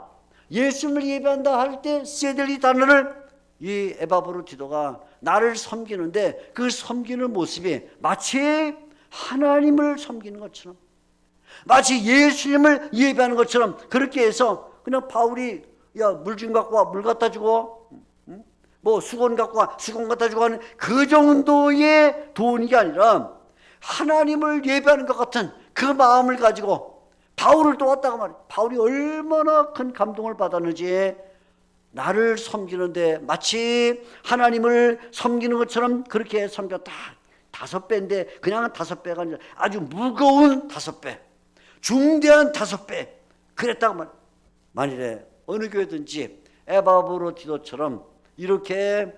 [SPEAKER 1] 예수님을 예배한다 할 때 써야 될 이 단어를 이 에바브로 디도가 나를 섬기는데 그 섬기는 모습이 마치 하나님을 섬기는 것처럼, 마치 예수님을 예배하는 것처럼 그렇게 해서 그냥 바울이 야 물 좀 갖고 와, 물 갖다 주고 뭐 수건 갖고 와, 수건 갖다 주고 하는 그 정도의 도움이 아니라 하나님을 예배하는 것 같은 그 마음을 가지고 바울을 도왔다고 말이에요. 바울이 얼마나 큰 감동을 받았는지 나를 섬기는데 마치 하나님을 섬기는 것처럼 그렇게 섬겼다. 5배인데 그냥 5배가 아니라 아주 무거운 5배, 중대한 5배 그랬다고 말이에요. 만일에 어느 교회든지 에바브로 디도처럼 이렇게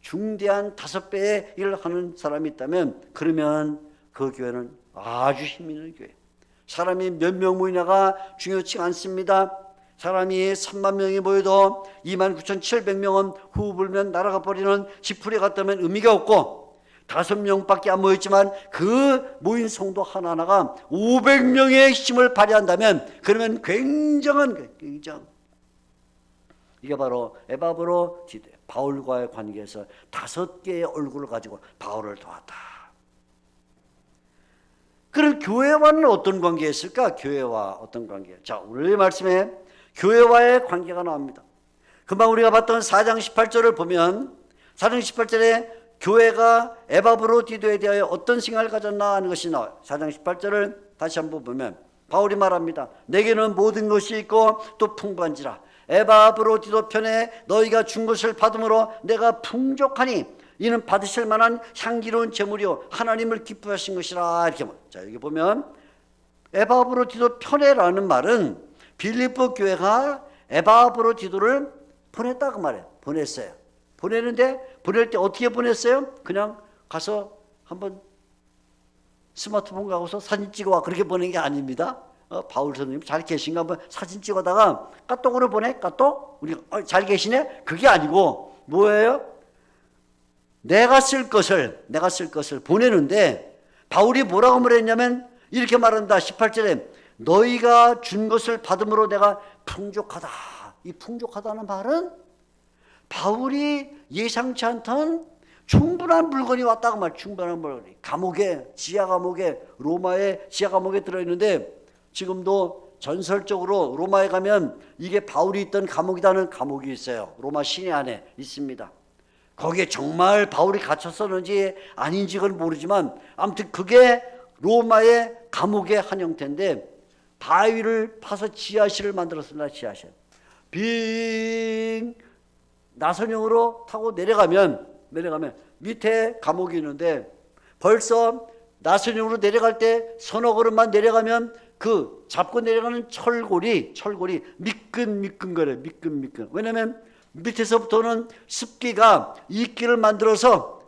[SPEAKER 1] 중대한 5배의 일을 하는 사람이 있다면 그러면 그 교회는 아주 힘 있는 교회. 사람이 몇 명 모이냐가 중요치 않습니다. 사람이 3만 명이 모여도 29,700명은 후 불면 날아가 버리는 지푸리 같다면 의미가 없고 5명밖에 안 모였지만 그 모인 성도 하나하나가 500명의 힘을 발휘한다면 그러면 굉장한 거예요. 이게 바로 에바브로 디도, 바울과의 관계에서 5개의 얼굴을 가지고 바울을 도왔다. 그럼 교회와는 어떤 관계였을까? 교회와 어떤 관계? 자, 오늘 말씀에 교회와의 관계가 나옵니다. 금방 우리가 봤던 4장 18절을 보면 4장 18절에 교회가 에바브로 디도에 대하여 어떤 생각을 가졌나 하는 것이 나와요. 4장 18절을 다시 한번 보면 바울이 말합니다. 내게는 모든 것이 있고 또 풍부한지라 에바브로 디도 편에 너희가 준 것을 받음으로 내가 풍족하니 이는 받으실 만한 향기로운 제물이요 하나님을 기뻐하신 것이라. 이렇게. 자, 여기 보면 에바브로디도 편애라는 말은 빌립보 교회가 에바브로디도를 보냈다 그 말이에요. 보냈어요. 보내는데 보낼 때 어떻게 보냈어요? 그냥 가서 한번 스마트폰 가고서 사진 찍어와 그렇게 보낸 게 아닙니다. 바울 선생님 잘 계신가 한번 사진 찍어다가 까똑으로 보내? 까똑? 우리 잘 계시네? 그게 아니고 뭐예요? 내가 쓸 것을 보내는데 바울이 뭐라고 말했냐면 이렇게 말한다. 18절에 너희가 준 것을 받음으로 내가 풍족하다. 이 풍족하다는 말은 바울이 예상치 않던 충분한 물건이 왔다고 말. 충분한 물건이 감옥에, 지하 감옥에, 로마의 지하 감옥에 들어있는데 지금도 전설적으로 로마에 가면 이게 바울이 있던 감옥이라는 감옥이 있어요. 로마 시내 안에 있습니다. 거기에 정말 바울이 갇혔었는지 아닌지 그건 모르지만 아무튼 그게 로마의 감옥의 한 형태인데 바위를 파서 지하실을 만들었습니다. 지하실. 빙 나선형으로 타고 내려가면 밑에 감옥이 있는데 벌써 나선형으로 내려갈 때 서너 걸음만 내려가면 그 잡고 내려가는 철골이 미끈미끈거려요. 미끈미끈. 왜냐하면 밑에서부터는 습기가 이끼를 만들어서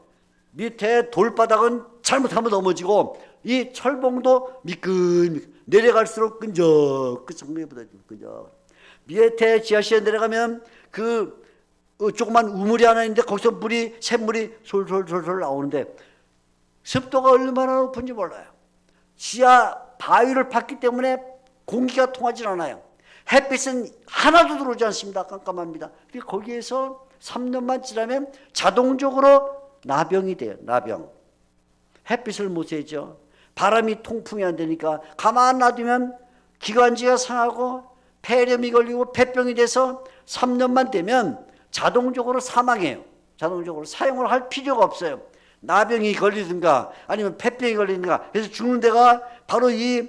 [SPEAKER 1] 밑에 돌바닥은 잘못하면 넘어지고 이 철봉도 미끈미끈 내려갈수록 끈적끈적보다 끈적. 밑에 지하실에 내려가면 그 조그만 우물이 하나 있는데 거기서 샘물이 솔솔솔솔 나오는데 습도가 얼마나 높은지 몰라요. 지하 바위를 팠기 때문에 공기가 통하지 않아요. 햇빛은 하나도 들어오지 않습니다. 깜깜합니다. 거기에서 3년만 지나면 자동적으로 나병이 돼요. 나병. 햇빛을 못 쐬죠. 바람이 통풍이 안 되니까 가만 놔두면 기관지가 상하고 폐렴이 걸리고 폐병이 돼서 3년만 되면 자동적으로 사망해요. 자동적으로 사용을 할 필요가 없어요. 나병이 걸리든가 아니면 폐병이 걸리든가 그래서 죽는 데가 바로 이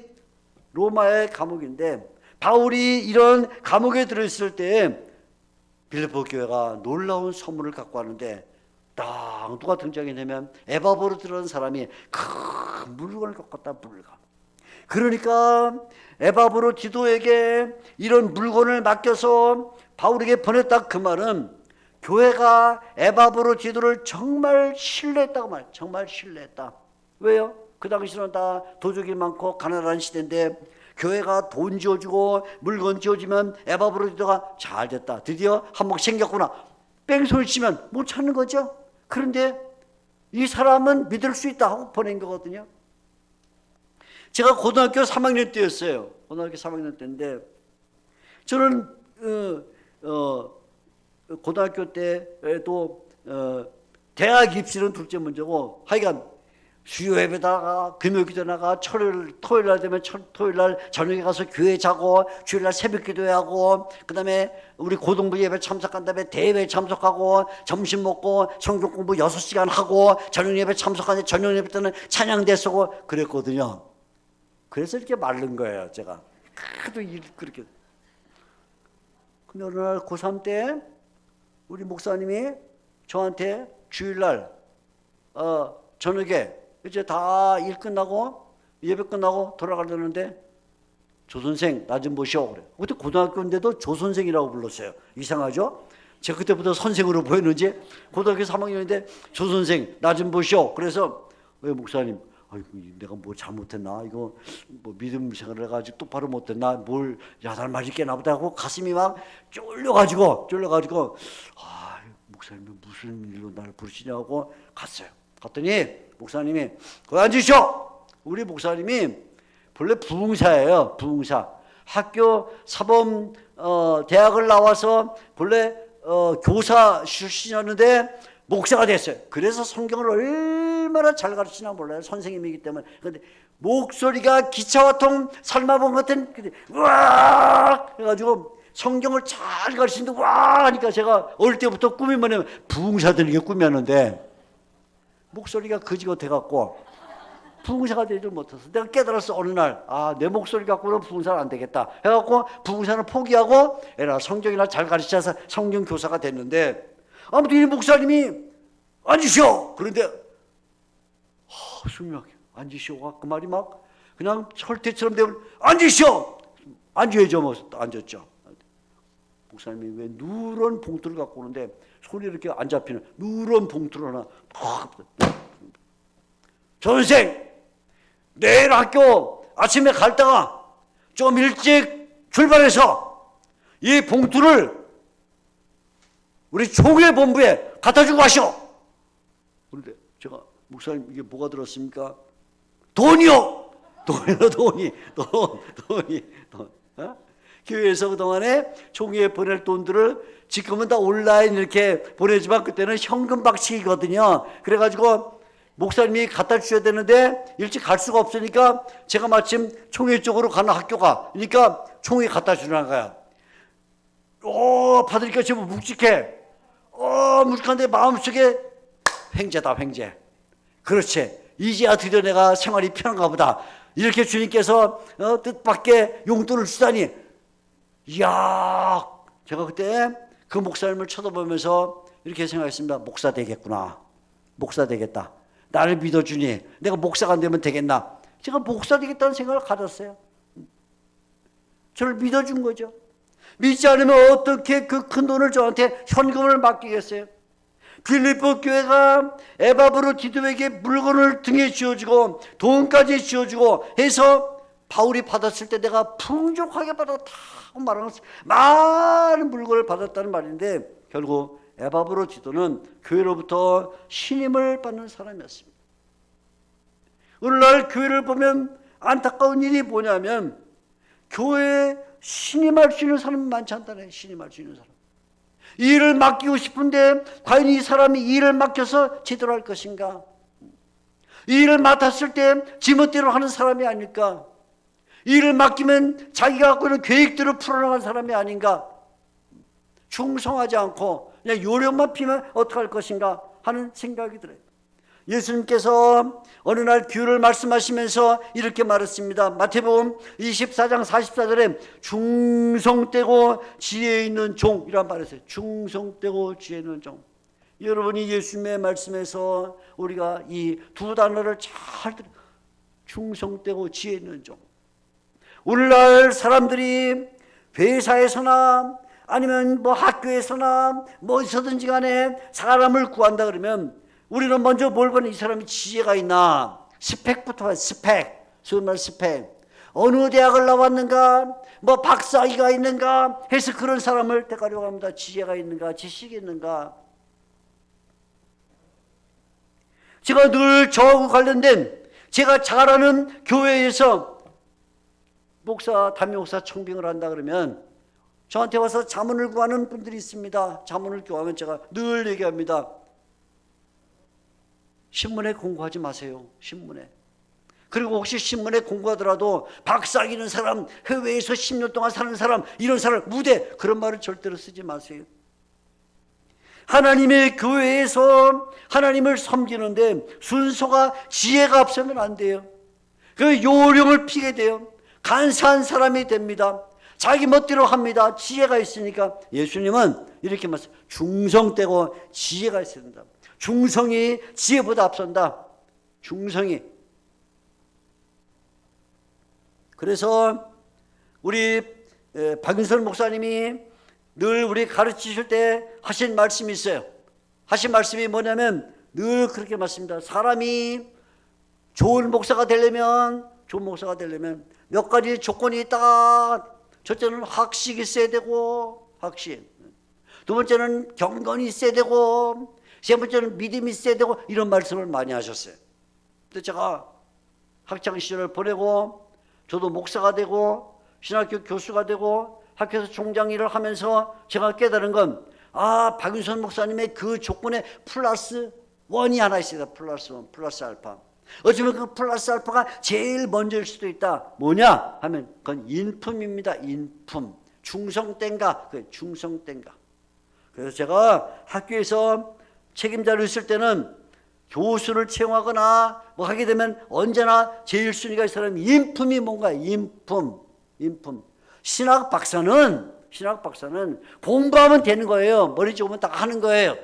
[SPEAKER 1] 로마의 감옥인데 바울이 이런 감옥에 들어있을 때 빌립보 교회가 놀라운 선물을 갖고 왔는데 딱 누가 등장했냐면 에바브로디라는 사람이 큰 물건을 갖고 왔다. 물건. 그러니까 에바브로디도에게 이런 물건을 맡겨서 바울에게 보냈다. 그 말은 교회가 에바브로디도를 정말 신뢰했다고 말이에요. 정말 신뢰했다. 왜요? 그 당시는 다 도적이 많고 가난한 시대인데 교회가 돈 지어주고 물건 지어주면 에바브로디도가 잘 됐다. 드디어 한몫 생겼구나. 뺑소리 치면 못 찾는 거죠. 그런데 이 사람은 믿을 수 있다 하고 보낸 거거든요. 제가 고등학교 3학년 때였어요. 고등학교 3학년 때인데 저는 고등학교 때에도 대학 입시는 둘째 문제고 하여간 수요 예배다가 금요기도 나가 토요일 날 되면 토요일 날 저녁에 가서 교회 자고 주일 날 새벽 기도하고 그다음에 우리 고등부 예배 참석한 다음에 대회에 참석하고 점심 먹고 성경 공부 6시간 하고 저녁 예배 참석하는데 저녁 예배 때는 찬양대 쓰고 그랬거든요. 그래서 이렇게 마른 거예요. 제가 하도 그렇게. 근데 어느 날 고3 때 우리 목사님이 저한테 주일날 저녁에 이제 다 일 끝나고 예배 끝나고 돌아가려는데 조선생 나 좀 모시오 그래. 그때 고등학교인데도 조선생이라고 불렀어요. 이상하죠? 제가 그때부터 선생으로 보였는지 고등학교 3학년인데 조선생 나 좀 모시오. 그래서 왜 목사님? 아이고 내가 뭐 잘못했나? 이거 뭐 믿음 생활을 해가지고 똑바로 못했나? 뭘 야단 맞이 깨나 보다 하고 가슴이 막 쫄려가지고 아 목사님이 무슨 일로 나를 부르시냐고 갔어요. 갔더니 목사님이 거기 앉으시오. 우리 목사님이 본래 부흥사예요. 부흥사. 학교 사범 대학을 나와서 본래 교사 출신이었는데 목사가 됐어요. 그래서 성경을 얼마나 잘 가르치나 몰라요. 선생님이기 때문에. 그런데 목소리가 기차와통 삶아본 같은 으악 해가지고 성경을 잘 가르치는데 와 하니까 제가 어릴 때부터 꿈이 뭐냐면 부흥사 되는 게 꿈이었는데 목소리가 거지 같아갖고 부흥사가 되지를 못해서 내가 깨달았어. 어느 날 내 목소리 갖고는 부흥사는 안 되겠다 해갖고 부흥사는 포기하고 성경이나 잘 가르쳐서 성경 교사가 됐는데 아무튼 이 목사님이 앉으시오. 그런데 숨이 막혀. 앉으시오가 그 말이 막 그냥 설태처럼 되면 앉으시오. 앉아야죠. 뭐 앉았죠. 목사님이 왜 누런 봉투를 갖고 오는데 손이 이렇게 안 잡히는 누런 봉투를 하나 선생 내일 학교 아침에 갈다가 좀 일찍 출발해서 이 봉투를 우리 총회 본부에 갖다 주고 가시오. 그런데 제가 목사님 이게 뭐가 들었습니까? 돈이요. 돈이. 어? 교회에서 그동안에 총회에 보낼 돈들을 지금은 다 온라인 이렇게 보내지만 그때는 현금 방식이거든요. 그래가지고 목사님이 갖다 주셔야 되는데 일찍 갈 수가 없으니까 제가 마침 총회 쪽으로 가는 학교가 그러니까 총회 갖다 주는 거야. 받으니까 제법 묵직해. 묵직한데 마음속에 횡재다, 횡재. 그렇지. 이제야 드디어 내가 생활이 편한가 보다. 이렇게 주님께서 뜻밖의 용돈을 주다니. 이야, 제가 그때 그 목사님을 쳐다보면서 이렇게 생각했습니다. 목사 되겠구나. 목사 되겠다. 나를 믿어주니 내가 목사가 안 되면 되겠나. 제가 목사 되겠다는 생각을 가졌어요. 저를 믿어준 거죠. 믿지 않으면 어떻게 그 큰 돈을 저한테 현금을 맡기겠어요. 빌립보 교회가 에바브로디도에게 물건을 등에 쥐어주고 돈까지 쥐어주고 해서 바울이 받았을 때 내가 풍족하게 받았다고 말하는 것은 많은 물건을 받았다는 말인데 결국 에바브로디도는 교회로부터 신임을 받는 사람이었습니다. 오늘날 교회를 보면 안타까운 일이 뭐냐면 교회에 신임할 수 있는 사람이 많지 않다네. 신임할 수 있는 사람. 이 일을 맡기고 싶은데 과연 이 사람이 이 일을 맡겨서 제대로 할 것인가? 이 일을 맡았을 때 지멋대로 하는 사람이 아닐까? 이 일을 맡기면 자기가 갖고 있는 계획대로 풀어나가는 사람이 아닌가? 충성하지 않고 그냥 요령만 피면 어떡할 것인가 하는 생각이 들어요. 예수님께서 어느 날 규율을 말씀하시면서 이렇게 말했습니다. 마태복음 24장 44절에 충성되고 지혜 있는 종이란 말했어요. 충성되고 지혜 있는 종. 여러분이 예수님의 말씀에서 우리가 이 두 단어를 잘 들어요. 충성되고 지혜 있는 종. 오늘날 사람들이 회사에서나 아니면 뭐 학교에서나 뭐 어디서든지 간에 사람을 구한다 그러면 우리는 먼저 뭘 보는 이 사람이 지혜가 있나? 스펙부터 봐요. 스펙. 소위 말 스펙. 어느 대학을 나왔는가? 뭐 박사학위가 있는가? 해서 그런 사람을 택하려고 합니다. 지혜가 있는가? 지식이 있는가? 제가 늘 저하고 관련된 제가 잘 아는 교회에서 목사, 담임목사 청빙을 한다 그러면 저한테 와서 자문을 구하는 분들이 있습니다. 자문을 구하면 제가 늘 얘기합니다. 신문에 공부하지 마세요. 신문에. 그리고 혹시 신문에 공부하더라도 박사학위는 사람, 해외에서 10년 동안 사는 사람, 이런 사람, 무대 그런 말을 절대로 쓰지 마세요. 하나님의 교회에서 하나님을 섬기는데 순서가 지혜가 없으면 안 돼요. 그 요령을 피게 돼요. 간사한 사람이 됩니다. 자기 멋대로 합니다. 지혜가 있으니까. 예수님은 이렇게 말씀, 충성되고 지혜가 있어야 된다. 중성이 지혜보다 앞선다. 중성이. 그래서 우리 박윤선 목사님이 늘 우리 가르치실 때 하신 말씀이 있어요. 하신 말씀이 뭐냐면 늘 그렇게 말씀입니다. 사람이 좋은 목사가 되려면 몇 가지 조건이 있다. 첫째는 학식이 있어야 되고, 학식. 두 번째는 경건이 있어야 되고, 세 번째는 믿음이 있어야 되고, 이런 말씀을 많이 하셨어요. 근데 제가 학창 시절을 보내고 저도 목사가 되고 신학교 교수가 되고 학교에서 총장 일을 하면서 제가 깨달은 건 박윤선 목사님의 그 조건에 플러스 원이 하나 있습니다. 플러스 원, 플러스 알파. 어쩌면 그 플러스 알파가 제일 먼저일 수도 있다. 뭐냐 하면 그건 인품입니다. 인품. 충성된가? 그 충성된가. 그래서 제가 학교에서 책임자로 있을 때는 교수를 채용하거나 뭐 하게 되면 언제나 제일 순위가 이 사람이 인품이 뭔가 인품. 신학 박사는 공부하면 되는 거예요. 머리 좋으면 다 하는 거예요.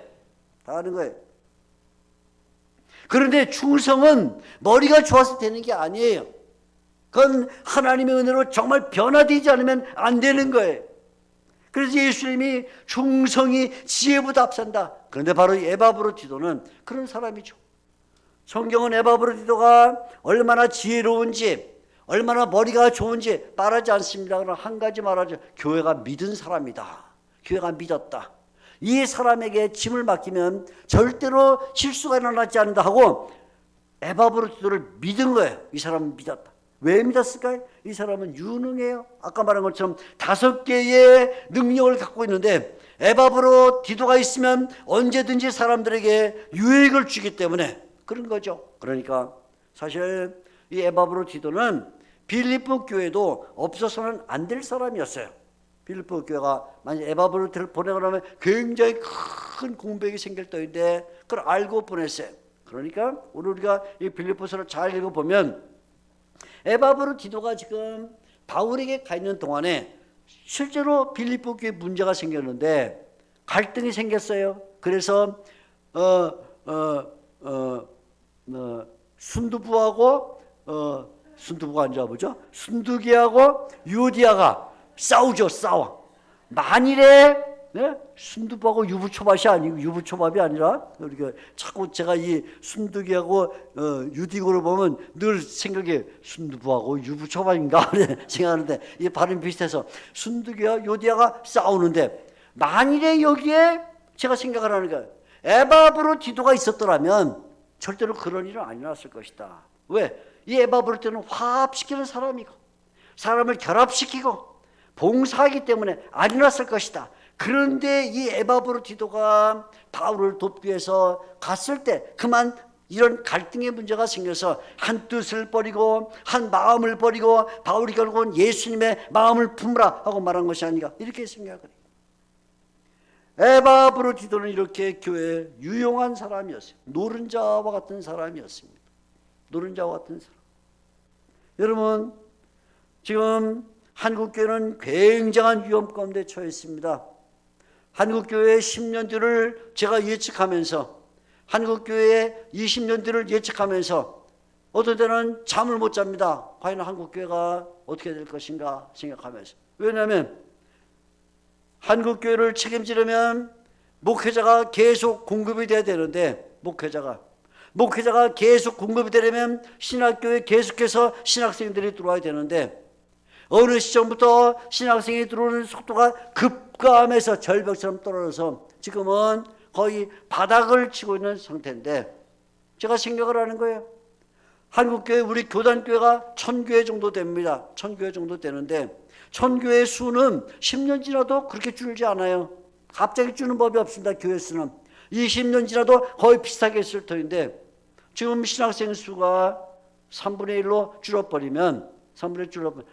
[SPEAKER 1] 그런데 충성은 머리가 좋아서 되는 게 아니에요. 그건 하나님의 은혜로 정말 변화되지 않으면 안 되는 거예요. 그래서 예수님이 충성이 지혜보다 앞선다. 그런데 바로 에바브로디도는 그런 사람이죠. 성경은 에바브로디도가 얼마나 지혜로운지, 얼마나 머리가 좋은지 말하지 않습니다. 그러나 한 가지 말하죠. 교회가 믿은 사람이다. 교회가 믿었다. 이 사람에게 짐을 맡기면 절대로 실수가 일어나지 않는다 하고 에바브로디도를 믿은 거예요. 이 사람은 믿었다. 왜 믿었을까요? 이 사람은 유능해요. 아까 말한 것처럼 5개의 능력을 갖고 있는데 에바브로디도가 있으면 언제든지 사람들에게 유익을 주기 때문에 그런 거죠. 그러니까 사실 이 에바브로디도는 빌립보 교회도 없어서는 안 될 사람이었어요. 빌립보 교회가 만약 에바브로디도를 보내고 나면 굉장히 큰 공백이 생길 터인데 그걸 알고 보냈어요. 그러니까 우리가 이 빌립보서를 잘 읽어보면 에바브로디도가 지금 바울에게 가 있는 동안에 실제로 빌립보 교회에 문제가 생겼는데 갈등이 생겼어요. 그래서 순두부하고 순두부가 아니라 뭐죠? 순두기하고 유디아가 싸우죠. 싸워. 만일에 순두부하고 유부초밥이 아니고 유부초밥이 아니라 우리가 자꾸 제가 이 순두기하고 유디고를 보면 늘 생각에 순두부하고 유부초밥인가 생각하는데 이 발음 비슷해서 순두기와 유디아가 싸우는데 만일에 여기에 제가 생각을 하는 거예요. 에바브로디도가 있었더라면 절대로 그런 일은 안 일어났을 것이다. 왜? 이 에바브로디도는 화합시키는 사람이고 사람을 결합시키고 봉사하기 때문에 안 일어났을 것이다. 그런데 이 에바브로디도가 바울을 돕기 위해서 갔을 때 그만 이런 갈등의 문제가 생겨서 한 뜻을 버리고 한 마음을 버리고 바울이 결국은 예수님의 마음을 품으라 하고 말한 것이 아닌가 이렇게 생각을 해요. 에바브로디도는 이렇게 교회에 유용한 사람이었어요. 노른자와 같은 사람이었습니다. 노른자와 같은 사람. 여러분 지금 한국교회는 굉장한 위험 가운데 처해 있습니다. 한국교회의 10년 뒤를 제가 예측하면서 한국교회의 20년 뒤를 예측하면서 어떤 때는 잠을 못 잡니다. 과연 한국교회가 어떻게 될 것인가 생각하면서. 왜냐하면 한국교회를 책임지려면 목회자가 계속 공급이 돼야 되는데 목회자가 계속 공급이 되려면 신학교에 계속해서 신학생들이 들어와야 되는데 어느 시점부터 신학생이 들어오는 속도가 급감해서 절벽처럼 떨어져서 지금은 거의 바닥을 치고 있는 상태인데 제가 생각을 하는 거예요. 한국교회 우리 교단교회가 1000교회 정도 됩니다. 1000교회 정도 되는데 1000교회 수는 10년 지나도 그렇게 줄지 않아요. 갑자기 주는 법이 없습니다. 교회 수는 20년 지나도 거의 비슷하게 있을 터인데 지금 신학생 수가 3분의 1로 줄어버리면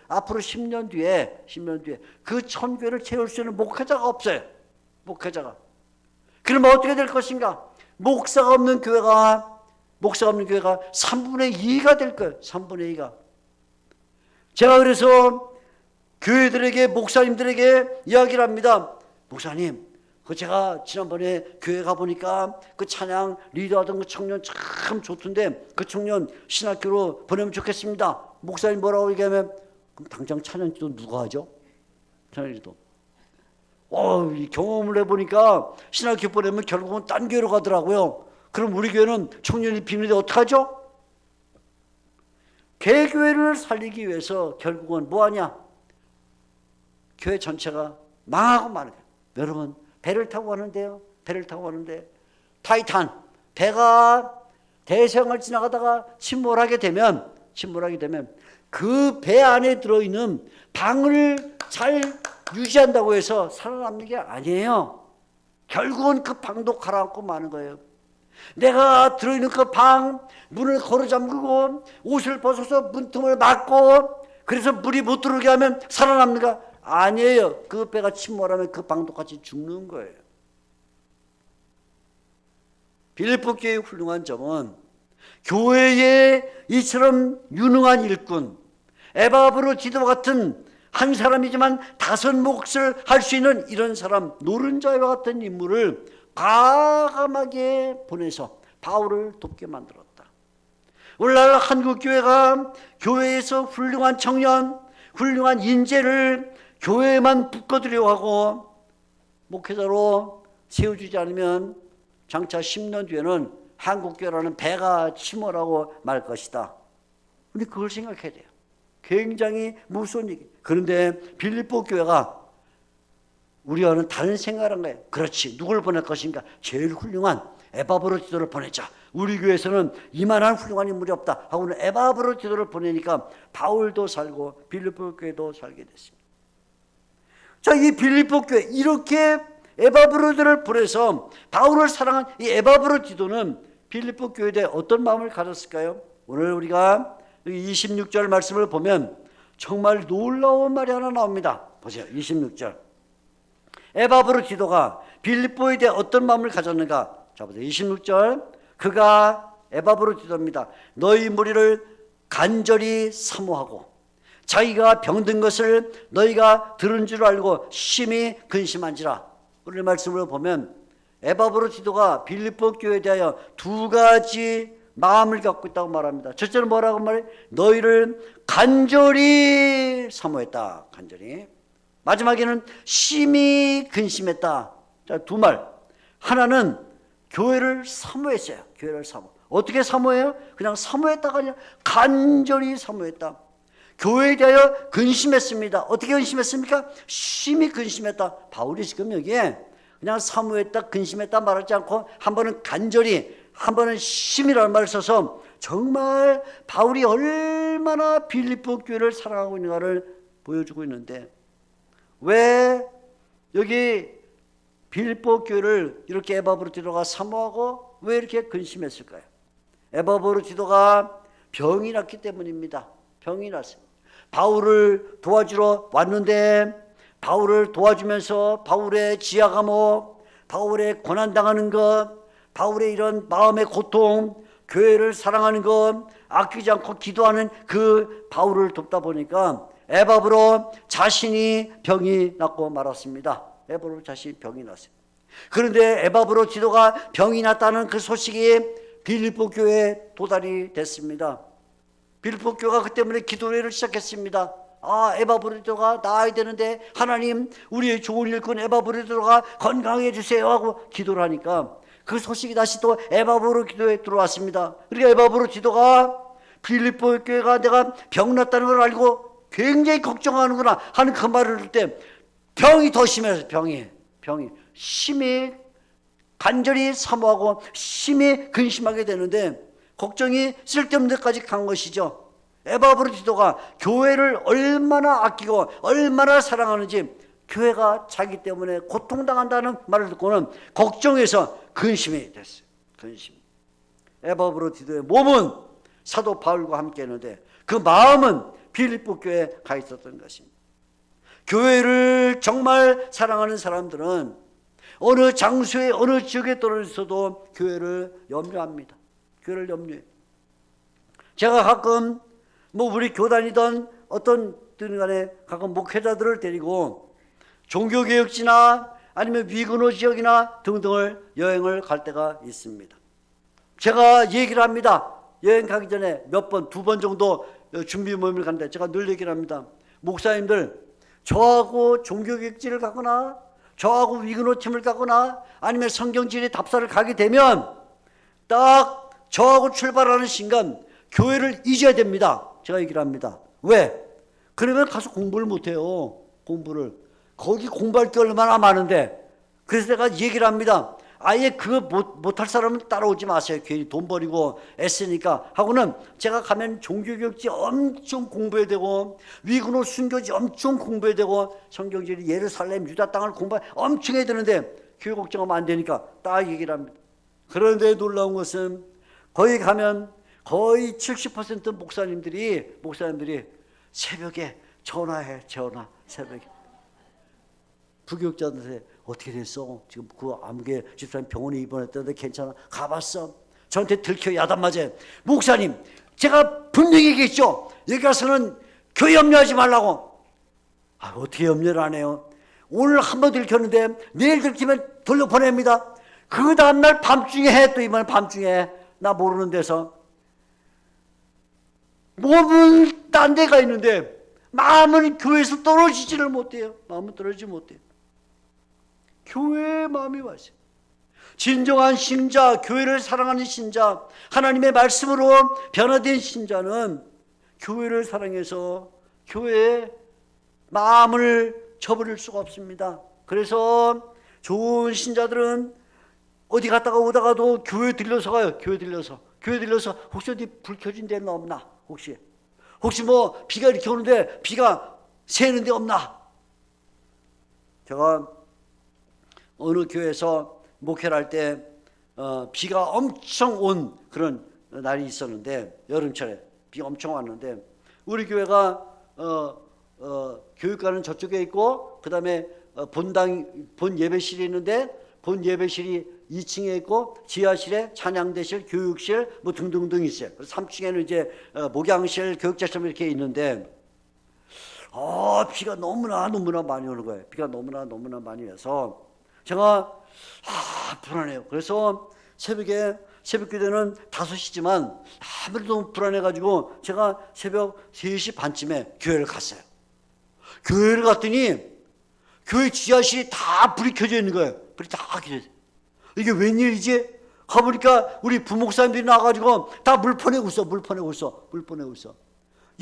[SPEAKER 1] 앞으로 10년 뒤에 그 1000교회를 채울 수 있는 목회자가 없어요. 목회자가. 그러면 어떻게 될 것인가? 목사가 없는 교회가 3분의 2가 될 거예요. 3분의 2가. 제가 그래서 교회들에게 목사님들에게 이야기를 합니다. 목사님, 그 제가 지난번에 교회 가보니까 그 찬양 리더하던 그 청년 참 좋던데 그 청년 신학교로 보내면 좋겠습니다. 목사님 뭐라고 얘기하면 그럼 당장 찬양지도 누가 하죠? 찬양지도. 이 경험을 해보니까 신학교 보내면 결국은 딴 교회로 가더라고요. 그럼 우리 교회는 청년이 비는데 어떡하죠? 개교회를 살리기 위해서 결국은 뭐하냐? 교회 전체가 망하고 마는 거예요. 여러분 배를 타고 가는데요. 배를 타고 가는데 타이탄 배가 대서양을 지나가다가 침몰하게 되면 그 배 안에 들어있는 방을 잘 유지한다고 해서 살아남는 게 아니에요. 결국은 그 방도 가라앉고 마는 거예요. 내가 들어있는 그 방 문을 걸어 잠그고 옷을 벗어서 문틈을 막고 그래서 물이 못 들어오게 하면 살아남는가? 아니에요. 그 배가 침몰하면 그 방도 같이 죽는 거예요. 빌립보 교회의 훌륭한 점은 교회에 이처럼 유능한 일꾼 에바브로디도 같은 한 사람이지만 5 몫을 할 수 있는 이런 사람 노른자와 같은 인물을 과감하게 보내서 바울을 돕게 만들었다. 오늘날 한국교회가 교회에서 훌륭한 청년, 훌륭한 인재를 교회에만 묶어두려고 하고 목회자로 세워주지 않으면 장차 10년 뒤에는 한국교회라는 배가 침몰하고 말 것이다. 우리 그걸 생각해야 돼요. 굉장히 무서운 얘기. 그런데 빌립보 교회가 우리와는 다른 생각을 한 거예요. 그렇지, 누굴 보낼 것인가? 제일 훌륭한 에바브로디도를 보내자. 우리 교회에서는 이만한 훌륭한 인물이 없다 하고는 에바브로디도를 보내니까 바울도 살고 빌립보 교회도 살게 됐습니다. 자, 이 빌립보 교회 이렇게 에바브로디도를 보내서 바울을 사랑한 이 에바브로디도는 빌립보 교회에 대해 어떤 마음을 가졌을까요? 오늘 우리가 26절 말씀을 보면 정말 놀라운 말이 하나 나옵니다. 보세요. 26절. 에바브로디도가 빌립보에 대해 어떤 마음을 가졌는가? 자, 보세요. 26절. 그가 에바브로디도입니다. 너희 무리를 간절히 사모하고 자기가 병든 것을 너희가 들은 줄 알고 심히 근심한지라. 오늘 말씀을 보면 에바브로디도가 빌립보 교회에 대하여 두 가지 마음을 갖고 있다고 말합니다. 첫째는 뭐라고 말해? 너희를 간절히 사모했다. 간절히. 마지막에는 심히 근심했다. 자, 두 말. 하나는 교회를 사모했어요. 교회를 사모. 어떻게 사모해요? 그냥 사모했다가 아니라 간절히 사모했다. 교회에 대하여 근심했습니다. 어떻게 근심했습니까? 심히 근심했다. 바울이 지금 여기에 그냥 사모했다, 근심했다 말하지 않고 한 번은 간절히, 한 번은 심이라는 말을 써서 정말 바울이 얼마나 빌립보 교회를 사랑하고 있는가를 보여주고 있는데, 왜 여기 빌립보 교회를 이렇게 에바브로디도가 사모하고 왜 이렇게 근심했을까요? 에바브로디도가 병이 났기 때문입니다. 병이 났어요. 바울을 도와주러 왔는데 바울을 도와주면서 바울의 지하 감옥, 바울의 고난당하는 것, 바울의 이런 마음의 고통, 교회를 사랑하는 것, 아끼지 않고 기도하는 그 바울을 돕다 보니까 에바브로 자신이 병이 났고 말았습니다. 에바브로 자신이 병이 났어요. 그런데 에바브로디도가 병이 났다는 그 소식이 빌립보 교회에 도달이 됐습니다. 빌립보 교회가 그 때문에 기도회를 시작했습니다. 아, 에바브로디도가 나아야 되는데 하나님, 우리의 좋은 일꾼 에바브로디도가 건강해 주세요 하고 기도를 하니까 그 소식이 다시 또 에바브로디도에 들어왔습니다. 그러니까 에바브로디도가 빌립보 교회가 내가 병 났다는 걸 알고 굉장히 걱정하는구나 하는 그 말을 들을 때 병이 더 심해서 병이 심히 간절히 사모하고 심히 근심하게 되는데 걱정이 쓸데없는 데까지 간 것이죠. 에바브로디도가 교회를 얼마나 아끼고 얼마나 사랑하는지, 교회가 자기 때문에 고통당한다는 말을 듣고는 걱정해서 근심이 됐어요. 근심. 에바브로디도의 몸은 사도 바울과 함께 했는데 그 마음은 빌립보 교회에 가 있었던 것입니다. 교회를 정말 사랑하는 사람들은 어느 장소에 어느 지역에 떨어져도 교회를 염려합니다. 교회를 염려해요. 제가 가끔 우리 교단이든 어떤 든 간에 가끔 목회자들을 데리고 종교개혁지나 아니면 위근호 지역이나 등등을 여행을 갈 때가 있습니다. 제가 얘기를 합니다. 여행 가기 전에 몇 번, 2번 정도 준비 모임을 가는데 제가 늘 얘기를 합니다. 목사님들, 저하고 종교개혁지를 가거나 저하고 위근호 팀을 가거나 아니면 성경지리 답사를 가게 되면 딱 저하고 출발하는 순간 교회를 잊어야 됩니다. 제가 얘기를 합니다. 왜? 그러면 가서 공부를 못해요. 공부를. 거기 공부할 게 얼마나 많은데. 그래서 제가 얘기를 합니다. 아예 그거 못할 사람은 따라오지 마세요. 괜히 돈 버리고 애쓰니까 하고는 제가 가면 종교교육지 엄청 공부해야 되고 위근호 순교지 엄청 공부해야 되고 성경지리 예루살렘 유다 땅을 엄청 해야 되는데 교육 걱정하면 안 되니까 딱 얘기를 합니다. 그런데 놀라운 것은 거기 가면 거의 70% 목사님들이 새벽에 전화 새벽에 부교육자들한테 어떻게 됐어? 지금 그 아무개 집사님 병원에 입원했다는데 괜찮아? 가봤어? 저한테 들켜 야단 맞아요. 목사님, 제가 분명히 얘기했죠. 여기 가서는 교회 염려하지 말라고. 아, 어떻게 염려를 안 해요? 오늘 한 번 들켰는데 내일 들키면 돌려보냅니다. 그 다음날 밤중에 해. 또 이번에 밤중에 나 모르는 데서 몸은 딴 데 가 있는데 마음은 교회에서 떨어지지를 못해요. 마음은 떨어지지 못해요. 교회에 마음이 와 있어요. 진정한 신자, 교회를 사랑하는 신자, 하나님의 말씀으로 변화된 신자는 교회를 사랑해서 교회에 마음을 저버릴 수가 없습니다. 그래서 좋은 신자들은 어디 갔다가 오다가도 교회 들려서 가요. 교회 들려서 혹시 어디 불 켜진 데는 없나? 혹시 뭐 비가 이렇게 오는데 비가 새는 데 없나? 제가 어느 교회에서 목회를 할 때 비가 엄청 온 그런 날이 있었는데, 여름철에 비가 엄청 왔는데, 우리 교회가 교육관은 저쪽에 있고, 그 다음에 본 예배실이 있는데, 본 예배실이 2층에 있고, 지하실에 찬양대실, 교육실 뭐 등등등 있어요. 그래서 3층에는 이제 목양실, 교육자실 이렇게 있는데, 비가 너무나 많이 오는 거예요. 비가 너무나 많이 와서 제가 불안해요. 그래서 새벽 기도는 5시지만 아무래도 불안해가지고 제가 새벽 3시 반쯤에 교회를 갔어요. 교회를 갔더니 교회 지하실이 다 불이 켜져 있는 거예요. 불이 다 켜져 있어요. 이게 웬일이지? 가보니까 우리 부목사님들이 나와가지고 다 물 퍼내고 있어.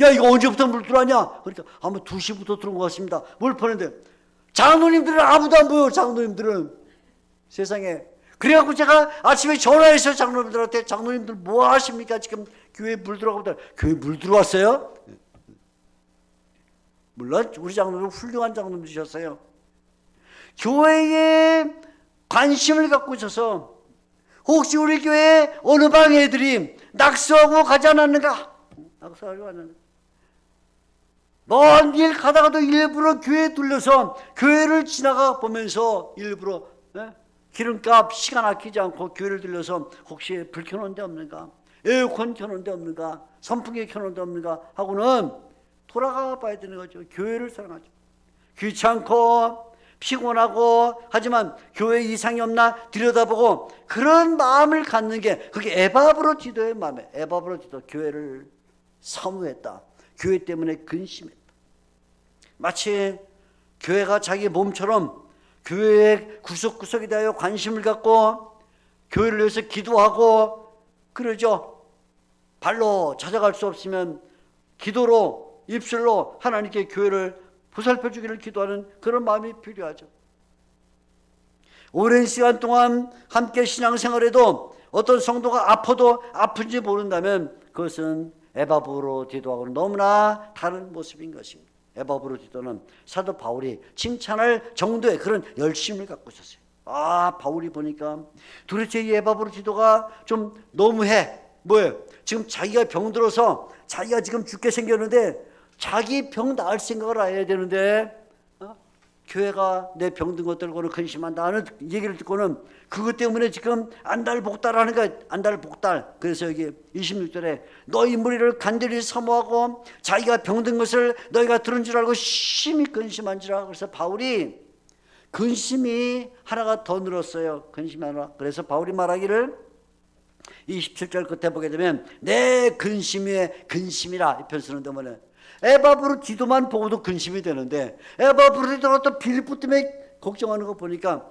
[SPEAKER 1] 야, 이거 언제부터 물 들어왔냐? 그러니까 아마 2시부터 들어온 것 같습니다. 물 퍼내는데 장로님들은 아무도 안 보여. 장로님들은 세상에. 그래갖고 제가 아침에 전화해서 장로님들한테, 장로님들 뭐 하십니까? 지금 교회에 물 들어가보다. 교회에 물 들어왔어요? 물론 우리 장로님 훌륭한 장로님이셨어요. 교회에 관심을 갖고 있어서 혹시 우리 교회에 어느 방 애들이 낙서하고 가지 않았는가? 낙서하고 왔는가? 먼 길 가다가도 일부러 교회에 들려서 교회를 지나가 보면서 일부러 기름값 시간 아끼지 않고 교회를 들려서 혹시 불 켜놓은 데 없는가, 에어컨 켜놓은 데 없는가, 선풍기 켜놓은 데 없는가 하고는 돌아가 봐야 되는 거죠. 교회를 사랑하죠. 귀찮고 피곤하고 하지만 교회 이상이 없나 들여다보고 그런 마음을 갖는 게, 그게 에바브로디도의 마음이에요. 에바브로디도 교회를 사모했다. 교회 때문에 근심했다. 마치 교회가 자기 몸처럼 교회의 구석구석에 대하여 관심을 갖고 교회를 위해서 기도하고 그러죠. 발로 찾아갈 수 없으면 기도로, 입술로 하나님께 교회를 보살펴 주기를 기도하는 그런 마음이 필요하죠. 오랜 시간 동안 함께 신앙생활에도 어떤 성도가 아파도 아픈지 모른다면 그것은 에바브로디도하고는 너무나 다른 모습인 것입니다. 에바브로디도는 사도 바울이 칭찬할 정도의 그런 열심을 갖고 있었어요. 바울이 보니까 도대체 이 에바브로디도가 좀 너무해. 뭐예요? 지금 자기가 병들어서 자기가 지금 죽게 생겼는데 자기 병 나을 생각을 해야 되는데 교회가 내 병든 것 들고는 근심한다 하는 얘기를 듣고는 그것 때문에 지금 안달복달하는 거야. 안달복달. 그래서 여기 26절에 너희 무리를 간절히 사모하고 자기가 병든 것을 너희가 들은 줄 알고 심히 근심한지라. 그래서 바울이 근심이 하나가 더 늘었어요. 근심이 하나. 그래서 바울이 말하기를 27절 끝에 보게 되면 내 근심 위에 근심이라 이 편 쓰는데 뭐냐, 에바브로디도만 보고도 근심이 되는데 에바브로디도가 또 빌립보 때문에 걱정하는 거 보니까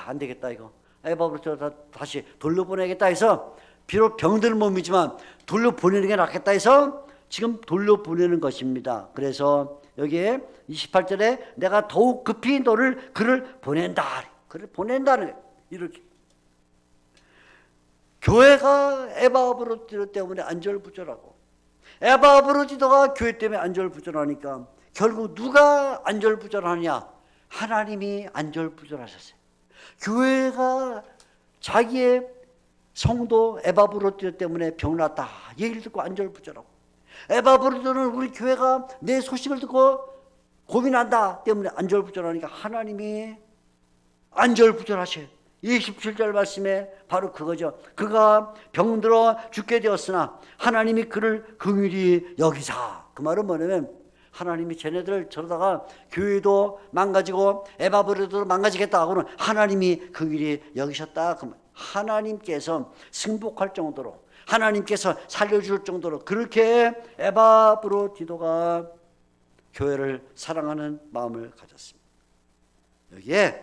[SPEAKER 1] 안 되겠다 이거. 에바브로디도 다시 돌려보내야겠다 해서 비록 병든 몸이지만 돌려보내는 게 낫겠다 해서 지금 돌려보내는 것입니다. 그래서 여기에 28절에 내가 더욱 급히 그를 보낸다. 그를 보낸다는 거예요. 이렇게. 교회가 에바브로디도 때문에 안절부절하고 에바브로디도가 교회 때문에 안절부절하니까 결국 누가 안절부절하냐? 하나님이 안절부절하셨어요. 교회가 자기의 성도 에바브로디도 때문에 병났다 얘기를 듣고 안절부절하고, 에바브로디도는 우리 교회가 내 소식을 듣고 고민한다 때문에 안절부절하니까 하나님이 안절부절하셔요. 27절 말씀에 바로 그거죠. 그가 병들어 죽게 되었으나 하나님이 그를 긍휼히 여기사. 그 말은 뭐냐면 하나님이 쟤네들 저러다가 교회도 망가지고 에바브로디도도 망가지겠다 하고는 하나님이 긍휼히 여기셨다. 그 말. 하나님께서 승복할 정도로 하나님께서 살려줄 정도로 그렇게 에바브로디도가 교회를 사랑하는 마음을 가졌습니다. 여기에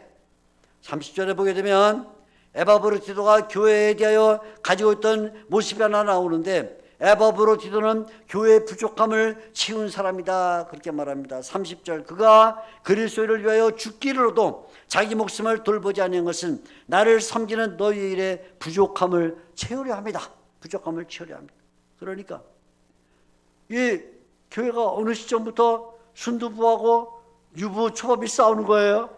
[SPEAKER 1] 30절에 보게 되면 에바브로디도가 교회에 대하여 가지고 있던 모습이 하나 나오는데, 에바브로디도는 교회의 부족함을 채운 사람이다 그렇게 말합니다. 30절, 그가 그리스도를 위하여 죽기로도 자기 목숨을 돌보지 않은 것은 나를 섬기는 너희 일의 부족함을 채우려 합니다. 부족함을 채우려 합니다. 그러니까 이 교회가 어느 시점부터 순두부하고 유부초밥이 싸우는 거예요.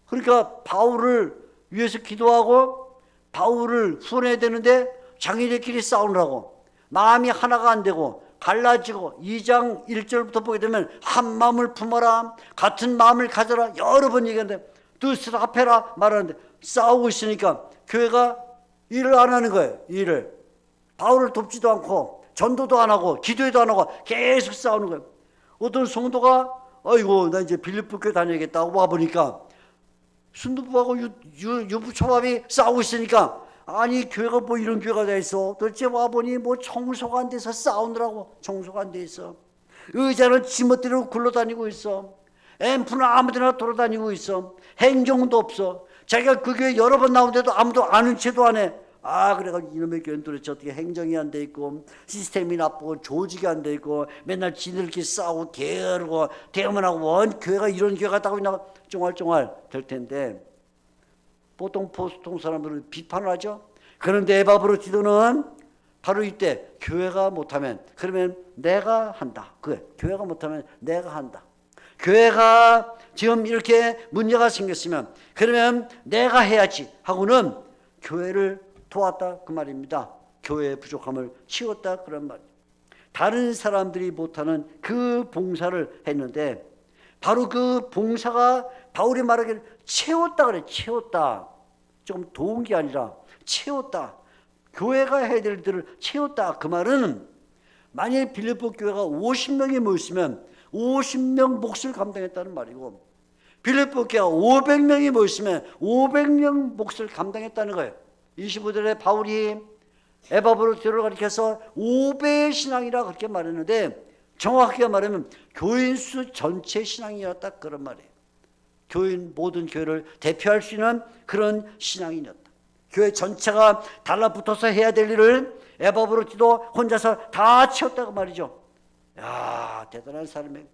[SPEAKER 1] 그러니까 바울을 위해서 기도하고 바울을 후원해야 되는데 자기네끼리 싸우느라고 마음이 하나가 안 되고 갈라지고, 2장 1절부터 보게 되면 한 마음을 품어라, 같은 마음을 가져라 여러 번 얘기하는데, 뜻을 합해라 말하는데 싸우고 있으니까 교회가 일을 안 하는 거예요. 일을 바울을 돕지도 않고 전도도 안 하고 기도도 안 하고 계속 싸우는 거예요. 어떤 성도가 아이고 나 이제 빌립보 교회 다녀야겠다 와보니까 순두부하고 유부초밥이 싸우고 있으니까, 아니 교회가 뭐 이런 교회가 돼 있어, 도대체 와보니 뭐 청소가 안 돼서 싸우느라고 청소가 안 돼 있어, 의자는 지멋대로 굴러다니고 있어, 앰프는 아무데나 돌아다니고 있어, 행정도 없어, 자기가 그 교회 여러 번 나오는데도 아무도 아는 체도 안 해. 그래가지고 이놈의 교회는 도대체 어떻게 행정이 안 돼 있고 시스템이 나쁘고 조직이 안 돼 있고 맨날 지들끼리 싸우고 게으르고 대면하고 원 교회가 이런 교회 같다고 그냥 쫑알쫑알 될 텐데, 보통 사람들은 비판을 하죠. 그런데 에바브로디도는 바로 이때 교회가 못하면 그러면 내가 한다. 교회가 못하면 내가 한다. 교회가 지금 이렇게 문제가 생겼으면 그러면 내가 해야지 하고는 교회를 도왔다 그 말입니다. 교회의 부족함을 채웠다 그런 말이에요. 다른 사람들이 못하는 그 봉사를 했는데, 바로 그 봉사가 바울이 말하기를 채웠다 그래. 채웠다. 조금 도운 게 아니라 채웠다. 교회가 해야 될 일들을 채웠다. 그 말은 만약에 빌립보 교회가 50명이 모였으면 50명 몫을 감당했다는 말이고, 빌립보 교회가 500명이 모였으면 500명 몫을 감당했다는 거예요. 25절에 바울이 에바브로디도를 가리켜서 5배의 신앙이라 그렇게 말했는데, 정확하게 말하면 교인 수 전체 신앙이었다 그런 말이에요. 교인, 모든 교회를 대표할 수 있는 그런 신앙이었다. 교회 전체가 달라붙어서 해야 될 일을 에바브로디도 혼자서 다 채웠다고 말이죠. 야, 대단한 사람이에요.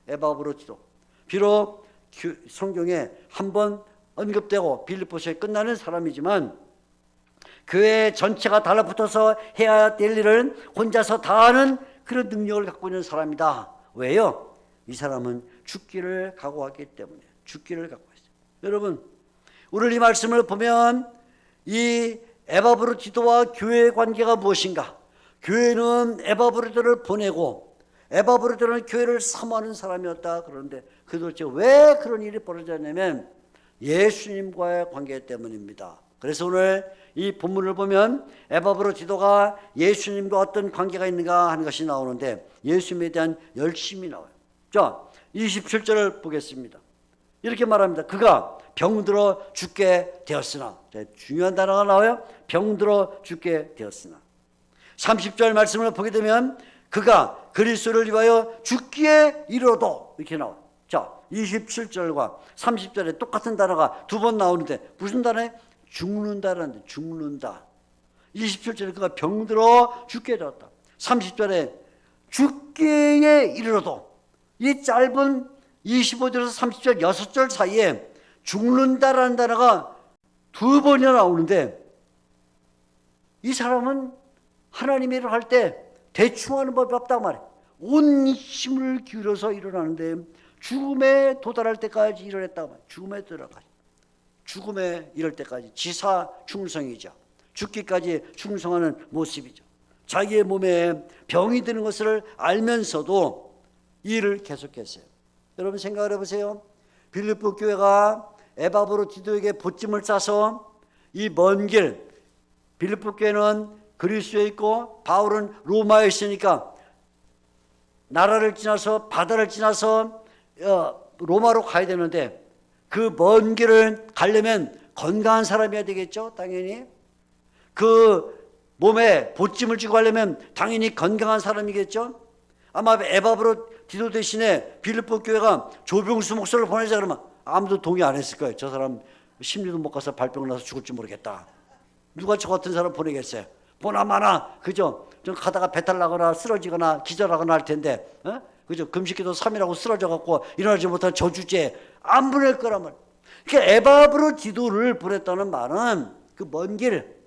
[SPEAKER 1] 에바브로디도. 비록 성경에 한번 언급되고 빌립보서에 끝나는 사람이지만, 교회 전체가 달라붙어서 해야 될 일을 혼자서 다 하는 그런 능력을 갖고 있는 사람이다. 왜요? 이 사람은 죽기를 각오하기 때문에. 죽기를 갖고 있어요. 여러분, 오늘 이 말씀을 보면 이 에바브로디도와 교회의 관계가 무엇인가? 교회는 에바브로디도를 보내고 에바브로디도는 교회를 사모하는 사람이었다. 그런데 도대체 왜 그런 일이 벌어졌냐면 예수님과의 관계 때문입니다. 그래서 오늘 이 본문을 보면 에바브로디도가 예수님과 어떤 관계가 있는가 하는 것이 나오는데, 예수님에 대한 열심이 나와요. 자, 27절을 보겠습니다. 이렇게 말합니다. 그가 병들어 죽게 되었으나. 중요한 단어가 나와요. 병들어 죽게 되었으나. 30절 말씀을 보게 되면 그가 그리스도를 위하여 죽기에 이르러도 이렇게 나와요. 자, 27절과 30절에 똑같은 단어가 두 번 나오는데 무슨 단어예요? 죽는다라는데, 죽는다. 27절에 그가 병들어 죽게 되었다. 30절에 죽기에 이르러도. 이 짧은 25절에서 30절 6절 사이에 죽는다라는 단어가 두 번이나 나오는데, 이 사람은 하나님의 일을 할 때 대충 하는 법이 없다고 말해. 온 힘을 기울여서 일어나는데 죽음에 도달할 때까지 일어났다고 말해. 죽음에 도달까지. 죽음에 이럴 때까지 지사충성이죠. 죽기까지 충성하는 모습이죠. 자기의 몸에 병이 드는 것을 알면서도 일을 계속했어요. 여러분 생각을 해보세요. 빌립보 교회가 에바브로디도에게 보찜을 싸서 이 먼 길, 빌립보 교회는 그리스도에 있고 바울은 로마에 있으니까 나라를 지나서 바다를 지나서 로마로 가야 되는데, 그 먼 길을 가려면 건강한 사람이어야 되겠죠. 당연히 그 몸에 보찜을 쥐고 하려면 당연히 건강한 사람이겠죠. 아마 에바브로 디도 대신에 빌립보 교회가 조병수 목사를 보내자 그러면 아무도 동의 안 했을 거예요. 저 사람 심리도 못 가서 발병 나서 죽을지 모르겠다. 누가 저 같은 사람 보내겠어요. 보나마나 그죠? 좀 가다가 배탈 나거나 쓰러지거나 기절하거나 할 텐데, 그죠? 금식기도 3일하고 쓰러져갖고 일어나지 못한 저주제 안 보낼 거라면. 그러니까 에바브로 디도를 보냈다는 말은 그 먼 길,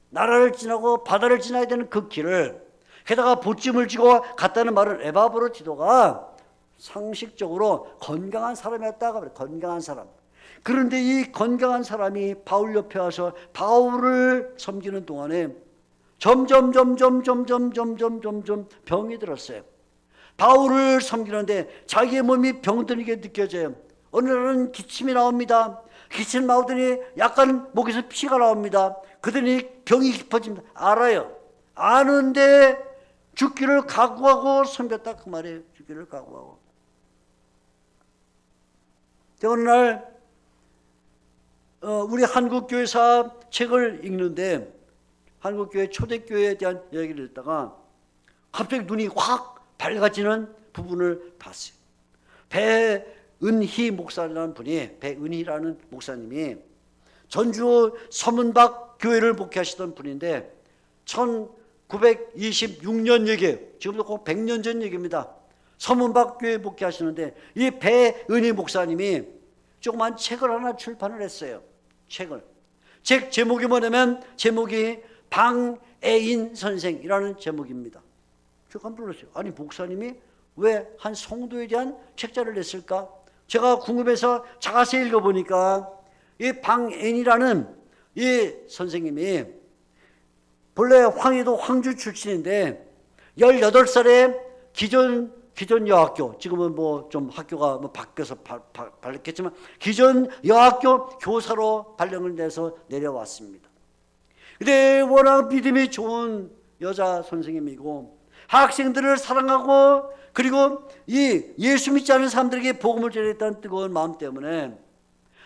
[SPEAKER 1] 나라를 지나고 바다를 지나야 되는 그 길을, 게다가 보찜을 쥐고 갔다는 말은 에바브로 디도가 상식적으로 건강한 사람이었다고 그래요. 건강한 사람. 그런데 이 건강한 사람이 바울 옆에 와서 바울을 섬기는 동안에 점점 병이 들었어요. 바울을 섬기는데 자기의 몸이 병드는 게 느껴져요. 어느 날은 기침이 나옵니다. 기침 나오더니 약간 목에서 피가 나옵니다. 그러더니 병이 깊어집니다. 알아요. 아는데 죽기를 각오하고 섬겼다 그 말이에요. 죽기를 각오하고. 어느 날 우리 한국교회사 책을 읽는데 한국교회 초대교회에 대한 이야기를 읽다가 갑자기 눈이 확 밝아지는 부분을 봤어요. 배은희 목사라는 분이, 배은희라는 목사님이 전주 서문박 교회를 목회하시던 분인데 1926년 얘기예요. 지금도 꼭 100년 전 얘기입니다. 서문박 교회 목회하시는데 이 배은희 목사님이 조그만 책을 하나 출판을 했어요. 책 제목이 뭐냐면 제목이 방애인 선생이라는 제목입니다. 제가 깜짝 놀랐어요. 아니 목사님이 왜 한 성도에 대한 책자를 냈을까? 제가 궁금해서 자세히 읽어보니까 이 방애인이라는 이 선생님이 본래 황해도 황주 출신인데 18살에 기존 여학교, 지금은 뭐 좀 학교가 뭐 바뀌어서 발렸겠지만 기존 여학교 교사로 발령을 내서 내려왔습니다. 근데 워낙 믿음이 좋은 여자 선생님이고 학생들을 사랑하고 그리고 이 예수 믿지 않은 사람들에게 복음을 전했다는 뜨거운 마음 때문에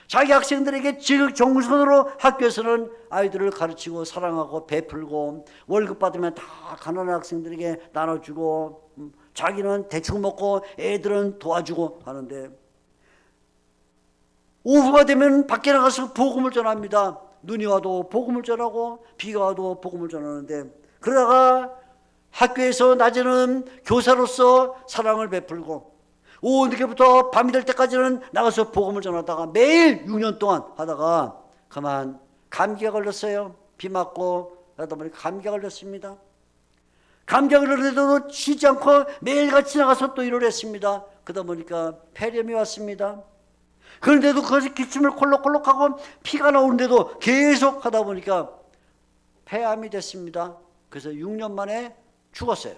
[SPEAKER 1] 자기 학생들에게 정성으로 학교에서는 아이들을 가르치고 사랑하고 베풀고 월급 받으면 다 가난한 학생들에게 나눠주고 자기는 대충 먹고 애들은 도와주고 하는데 오후가 되면 밖에 나가서 복음을 전합니다. 눈이 와도 복음을 전하고 비가 와도 복음을 전하는데 그러다가 학교에서 낮에는 교사로서 사랑을 베풀고 오후 늦게부터 밤이 될 때까지는 나가서 복음을 전하다가 매일 6년 동안 하다가 그만 감기가 걸렸어요. 비 맞고 하다 보니까 감기가 걸렸습니다. 감기가 걸렸는데도 쉬지 않고 매일같이 나가서 또 일을 했습니다. 그러다 보니까 폐렴이 왔습니다. 그런데도 거기서 기침을 콜록콜록하고 피가 나오는데도 계속 하다 보니까 폐암이 됐습니다. 그래서 6년 만에 죽었어요.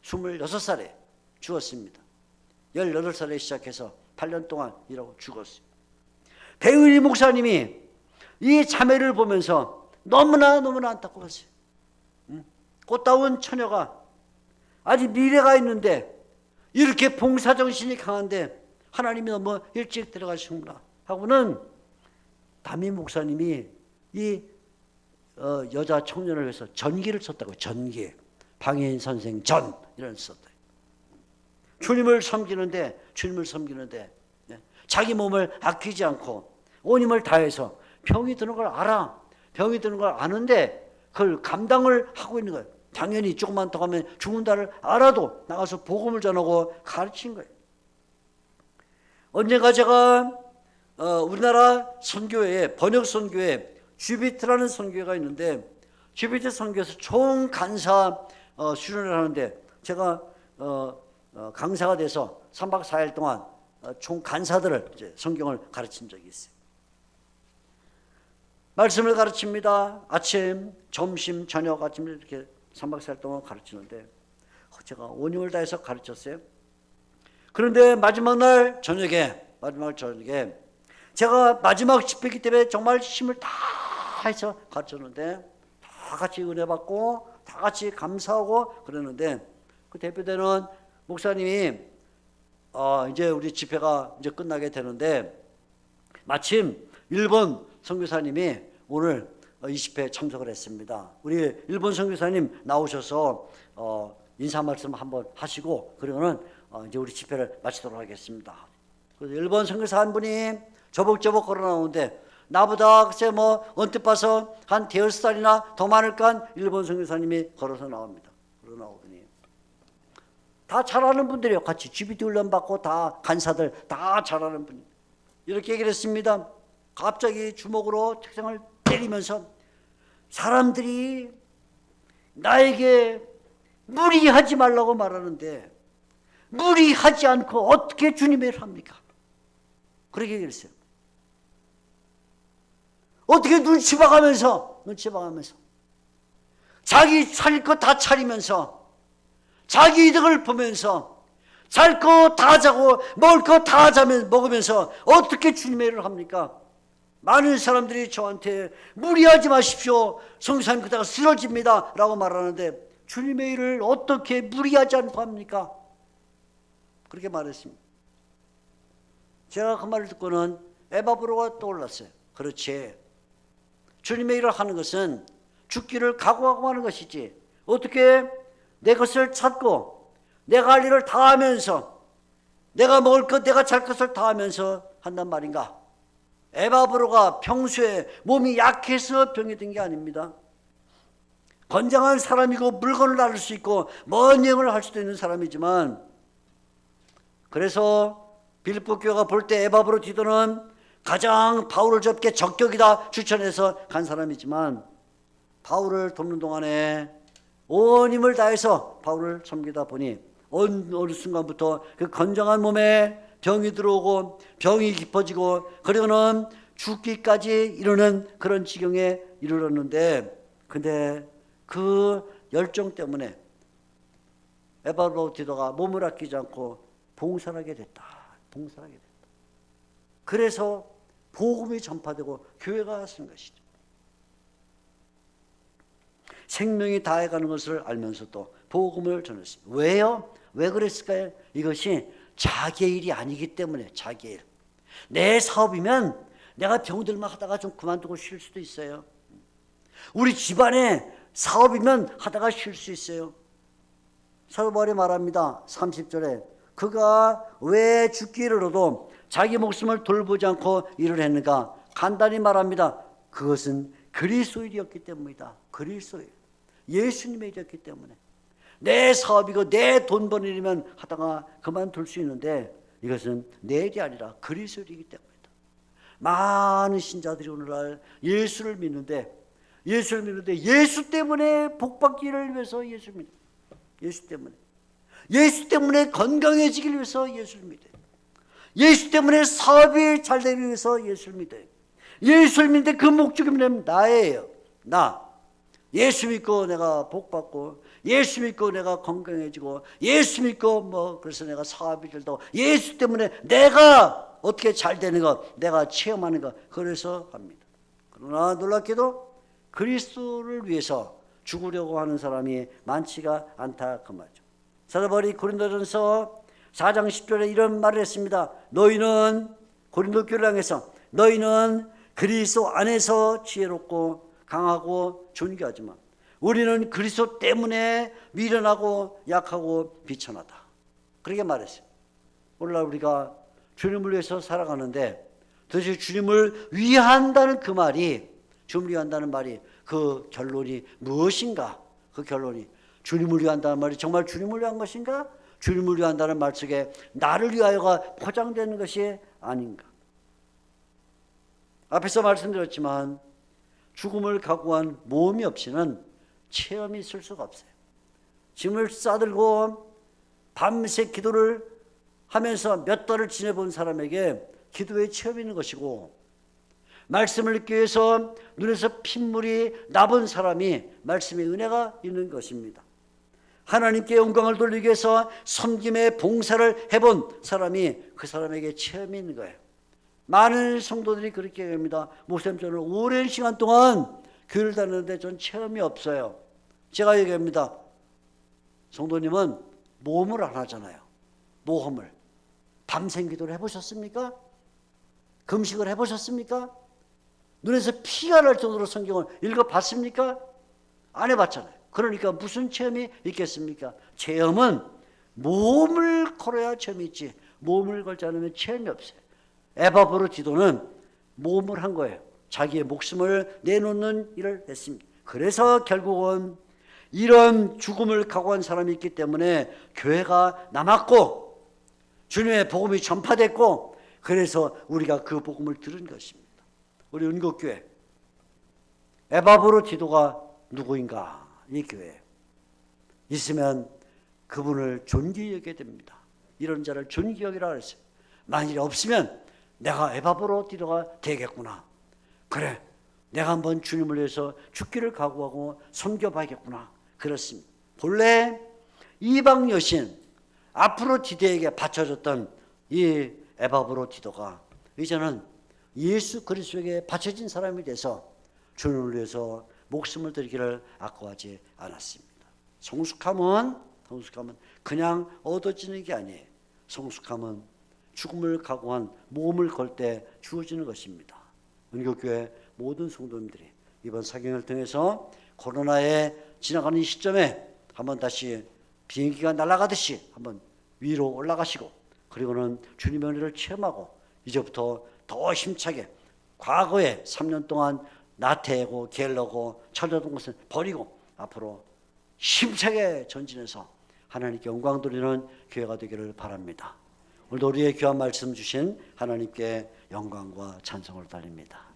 [SPEAKER 1] 26살에 죽었습니다. 18살에 시작해서 8년 동안 일하고 죽었어요. 배은희 목사님이 이 자매를 보면서 너무나 안타까웠어요. 꽃다운 처녀가 아직 미래가 있는데 이렇게 봉사정신이 강한데 하나님이 너무 일찍 들어가시구나 하고는 담임 목사님이 이 여자 청년을 위해서 전기를 썼다고요. 전기. 방해인 선생 전 이런 썼다. 주님을 섬기는데 자기 몸을 아끼지 않고 온 힘을 다해서 병이 드는 걸 알아. 병이 드는 걸 아는데 그걸 감당을 하고 있는 거예요. 당연히 조금만 더 가면 죽는다를 알아도 나가서 복음을 전하고 가르친 거예요. 언젠가 제가 우리나라 선교회에 번역 선교회 주비트라는 선교회가 있는데 주비트 선교에서 총 간사 수련을 하는데 제가 강사가 돼서 3박 4일 동안 총 간사들을 이제 성경을 가르친 적이 있어요. 말씀을 가르칩니다. 아침, 점심, 저녁, 아침 이렇게 3박 4일 동안 가르치는데 제가 온 힘을 다해서 가르쳤어요. 그런데 마지막 저녁에 제가 마지막 집회이기 때문에 정말 힘을 다 해서 가르쳤는데 다 같이 은혜 받고 다 같이 감사하고 그러는데 그 대표되는 목사님이 이제 우리 집회가 이제 끝나게 되는데 마침 일본 선교사님이 오늘 20회 참석을 했습니다. 우리 일본 선교사님 나오셔서 인사 말씀 한번 하시고 그러고는 이제 우리 집회를 마치도록 하겠습니다. 그래서 일본 선교사 한 분이 저벅저벅 걸어 나오는데 나보다 글쎄 뭐 언뜻 봐서 한 대여섯 살이나 더 많을까 일본 선교사님이 걸어서 나옵니다. 걸어 나오더니 다 잘하는 분들이에요. 같이 GBT 훈련 받고 다 간사들 다 잘하는 분이 이렇게 얘기를 했습니다. 갑자기 주먹으로 책상을 때리면서 사람들이 나에게 무리하지 말라고 말하는데 무리하지 않고 어떻게 주님의 일을 합니까? 그렇게 얘기했어요. 어떻게 눈치 봐가면서 자기 차릴 거 다 차리면서 자기 이득을 보면서 잘 거 다 자고 먹을 거 다 먹으면서 어떻게 주님의 일을 합니까? 많은 사람들이 저한테 무리하지 마십시오. 성교사님 그러다가 쓰러집니다 라고 말하는데 주님의 일을 어떻게 무리하지 않고 합니까? 그렇게 말했습니다. 제가 그 말을 듣고는 에바브로가 떠올랐어요. 그렇지. 주님의 일을 하는 것은 죽기를 각오하고 하는 것이지 어떻게 내 것을 찾고 내가 할 일을 다 하면서 내가 먹을 것 내가 잘 것을 다 하면서 한단 말인가? 에바브로가 평소에 몸이 약해서 병이 든 게 아닙니다. 건장한 사람이고 물건을 나를 수 있고 먼 여행을 할 수도 있는 사람이지만 그래서 빌립보 교회가 볼 때 에바브로 디도는 가장 바울을 접게 적격이다 추천해서 간 사람이지만 바울을 돕는 동안에 온 힘을 다해서 바울을 섬기다 보니 어느 순간부터 그 건장한 몸에 병이 들어오고 병이 깊어지고 그리고는 죽기까지 이르는 그런 지경에 이르렀는데 근데 그 열정 때문에 에바브로 디도가 몸을 아끼지 않고 봉사하게 됐다. 그래서 복음이 전파되고 교회가 쓴 것이죠. 생명이 다해가는 것을 알면서도 복음을 전했습니다. 왜요? 왜 그랬을까요? 이것이 자기의 일이 아니기 때문에 자기의 일. 내 사업이면 내가 병들만 하다가 좀 그만두고 쉴 수도 있어요. 우리 집안의 사업이면 하다가 쉴 수 있어요. 사도 바울이 말합니다. 30절에 그가 왜 죽기로도 자기 목숨을 돌보지 않고 일을 했는가? 간단히 말합니다. 그것은 그리스도 일이었기 때문이다. 그리스도 일. 예수님의 일이었기 때문에. 내 사업이고 내 돈 버는 일이면 하다가 그만둘 수 있는데 이것은 내 일이 아니라 그리스도 일이기 때문이다. 많은 신자들이 오늘날 예수를 믿는데 예수 때문에 복받기를 위해서 예수를 믿어요. 예수 때문에 건강해지기 위해서 예수를 믿어요. 예수 때문에 사업이 잘 되기 위해서 예수를 믿어요. 예수를 믿는데 그 목적이 뭐냐면 나예요. 나. 예수 믿고 내가 복받고 예수 믿고 내가 건강해지고 예수 믿고 그래서 내가 사업이 잘 되고 예수 때문에 내가 어떻게 잘 되는 것 내가 체험하는 것 그래서 합니다. 그러나 놀랍게도 그리스도를 위해서 죽으려고 하는 사람이 많지가 않다 그 말이죠. 사도 바울이 고린도전서 4장 10절에 이런 말을 했습니다. 너희는 고린도 교회를 향해서 너희는 그리스도 안에서 지혜롭고 강하고 존귀하지만 우리는 그리스도 때문에 미련하고 약하고 비천하다. 그렇게 말했어요. 오늘날 우리가 주님을 위해서 살아가는데 도대체 주님을 위한다는 그 말이 주님을 위한다는 말이 그 결론이 무엇인가? 그 결론이 주님을 위한다는 말이 정말 주님을 위한 것인가? 주님을 위한다는 말 속에 나를 위하여가 포장되는 것이 아닌가? 앞에서 말씀드렸지만 죽음을 각오한 모험이 없이는 체험이 있을 수가 없어요. 짐을 싸들고 밤새 기도를 하면서 몇 달을 지내본 사람에게 기도의 체험이 있는 것이고 말씀을 읽기 위해서 눈에서 핏물이 나본 사람이 말씀의 은혜가 있는 것입니다. 하나님께 영광을 돌리기 위해서 섬김의 봉사를 해본 사람이 그 사람에게 체험이 있는 거예요. 많은 성도들이 그렇게 얘기합니다. 목사님 저는 오랜 시간 동안 교회를 다녔는데 전 체험이 없어요. 제가 얘기합니다. 성도님은 모험을 안 하잖아요. 모험을. 밤샘 기도를 해보셨습니까? 금식을 해보셨습니까? 눈에서 피가 날 정도로 성경을 읽어봤습니까? 안 해봤잖아요. 그러니까 무슨 체험이 있겠습니까? 체험은 몸을 걸어야 체험이 있지, 몸을 걸지 않으면 체험이 없어요. 에바브로디도는 몸을 한 거예요. 자기의 목숨을 내놓는 일을 했습니다. 그래서 결국은 이런 죽음을 각오한 사람이 있기 때문에 교회가 남았고 주님의 복음이 전파됐고, 그래서 우리가 그 복음을 들은 것입니다. 우리 은국교회 에바브로디도가 누구인가? 이 교회 있으면 그분을 존귀히 여기게 됩니다. 이런 자를 존귀히 여기라 그랬어요. 만일 없으면 내가 에바브로디도가 되겠구나. 그래, 내가 한번 주님을 위해서 죽기를 각오하고 섬겨봐야겠구나. 그렇습니다. 본래 이방 여신 아프로디데에게 바쳐졌던 이 에바브로디도가 이제는 예수 그리스도에게 바쳐진 사람이 돼서 주님을 위해서 목숨을 드리기를 아까워하지 않았습니다. 성숙함은 그냥 얻어지는 게 아니에요. 성숙함은 죽음을 각오한 몸을 걸 때 주어지는 것입니다. 은교교회 모든 성도님들이 이번 사경을 통해서 코로나에 지나가는 이 시점에 한번 다시 비행기가 날아가듯이 한번 위로 올라가시고, 그리고는 주님의 은혜를 체험하고 이제부터 더 힘차게 과거에 3년 동안 나태하고 게을르고 철저던 것을 버리고 앞으로 힘차게 전진해서 하나님께 영광 돌리는 교회가 되기를 바랍니다. 오늘도 우리의 귀한 말씀 주신 하나님께 영광과 찬송을 돌립니다.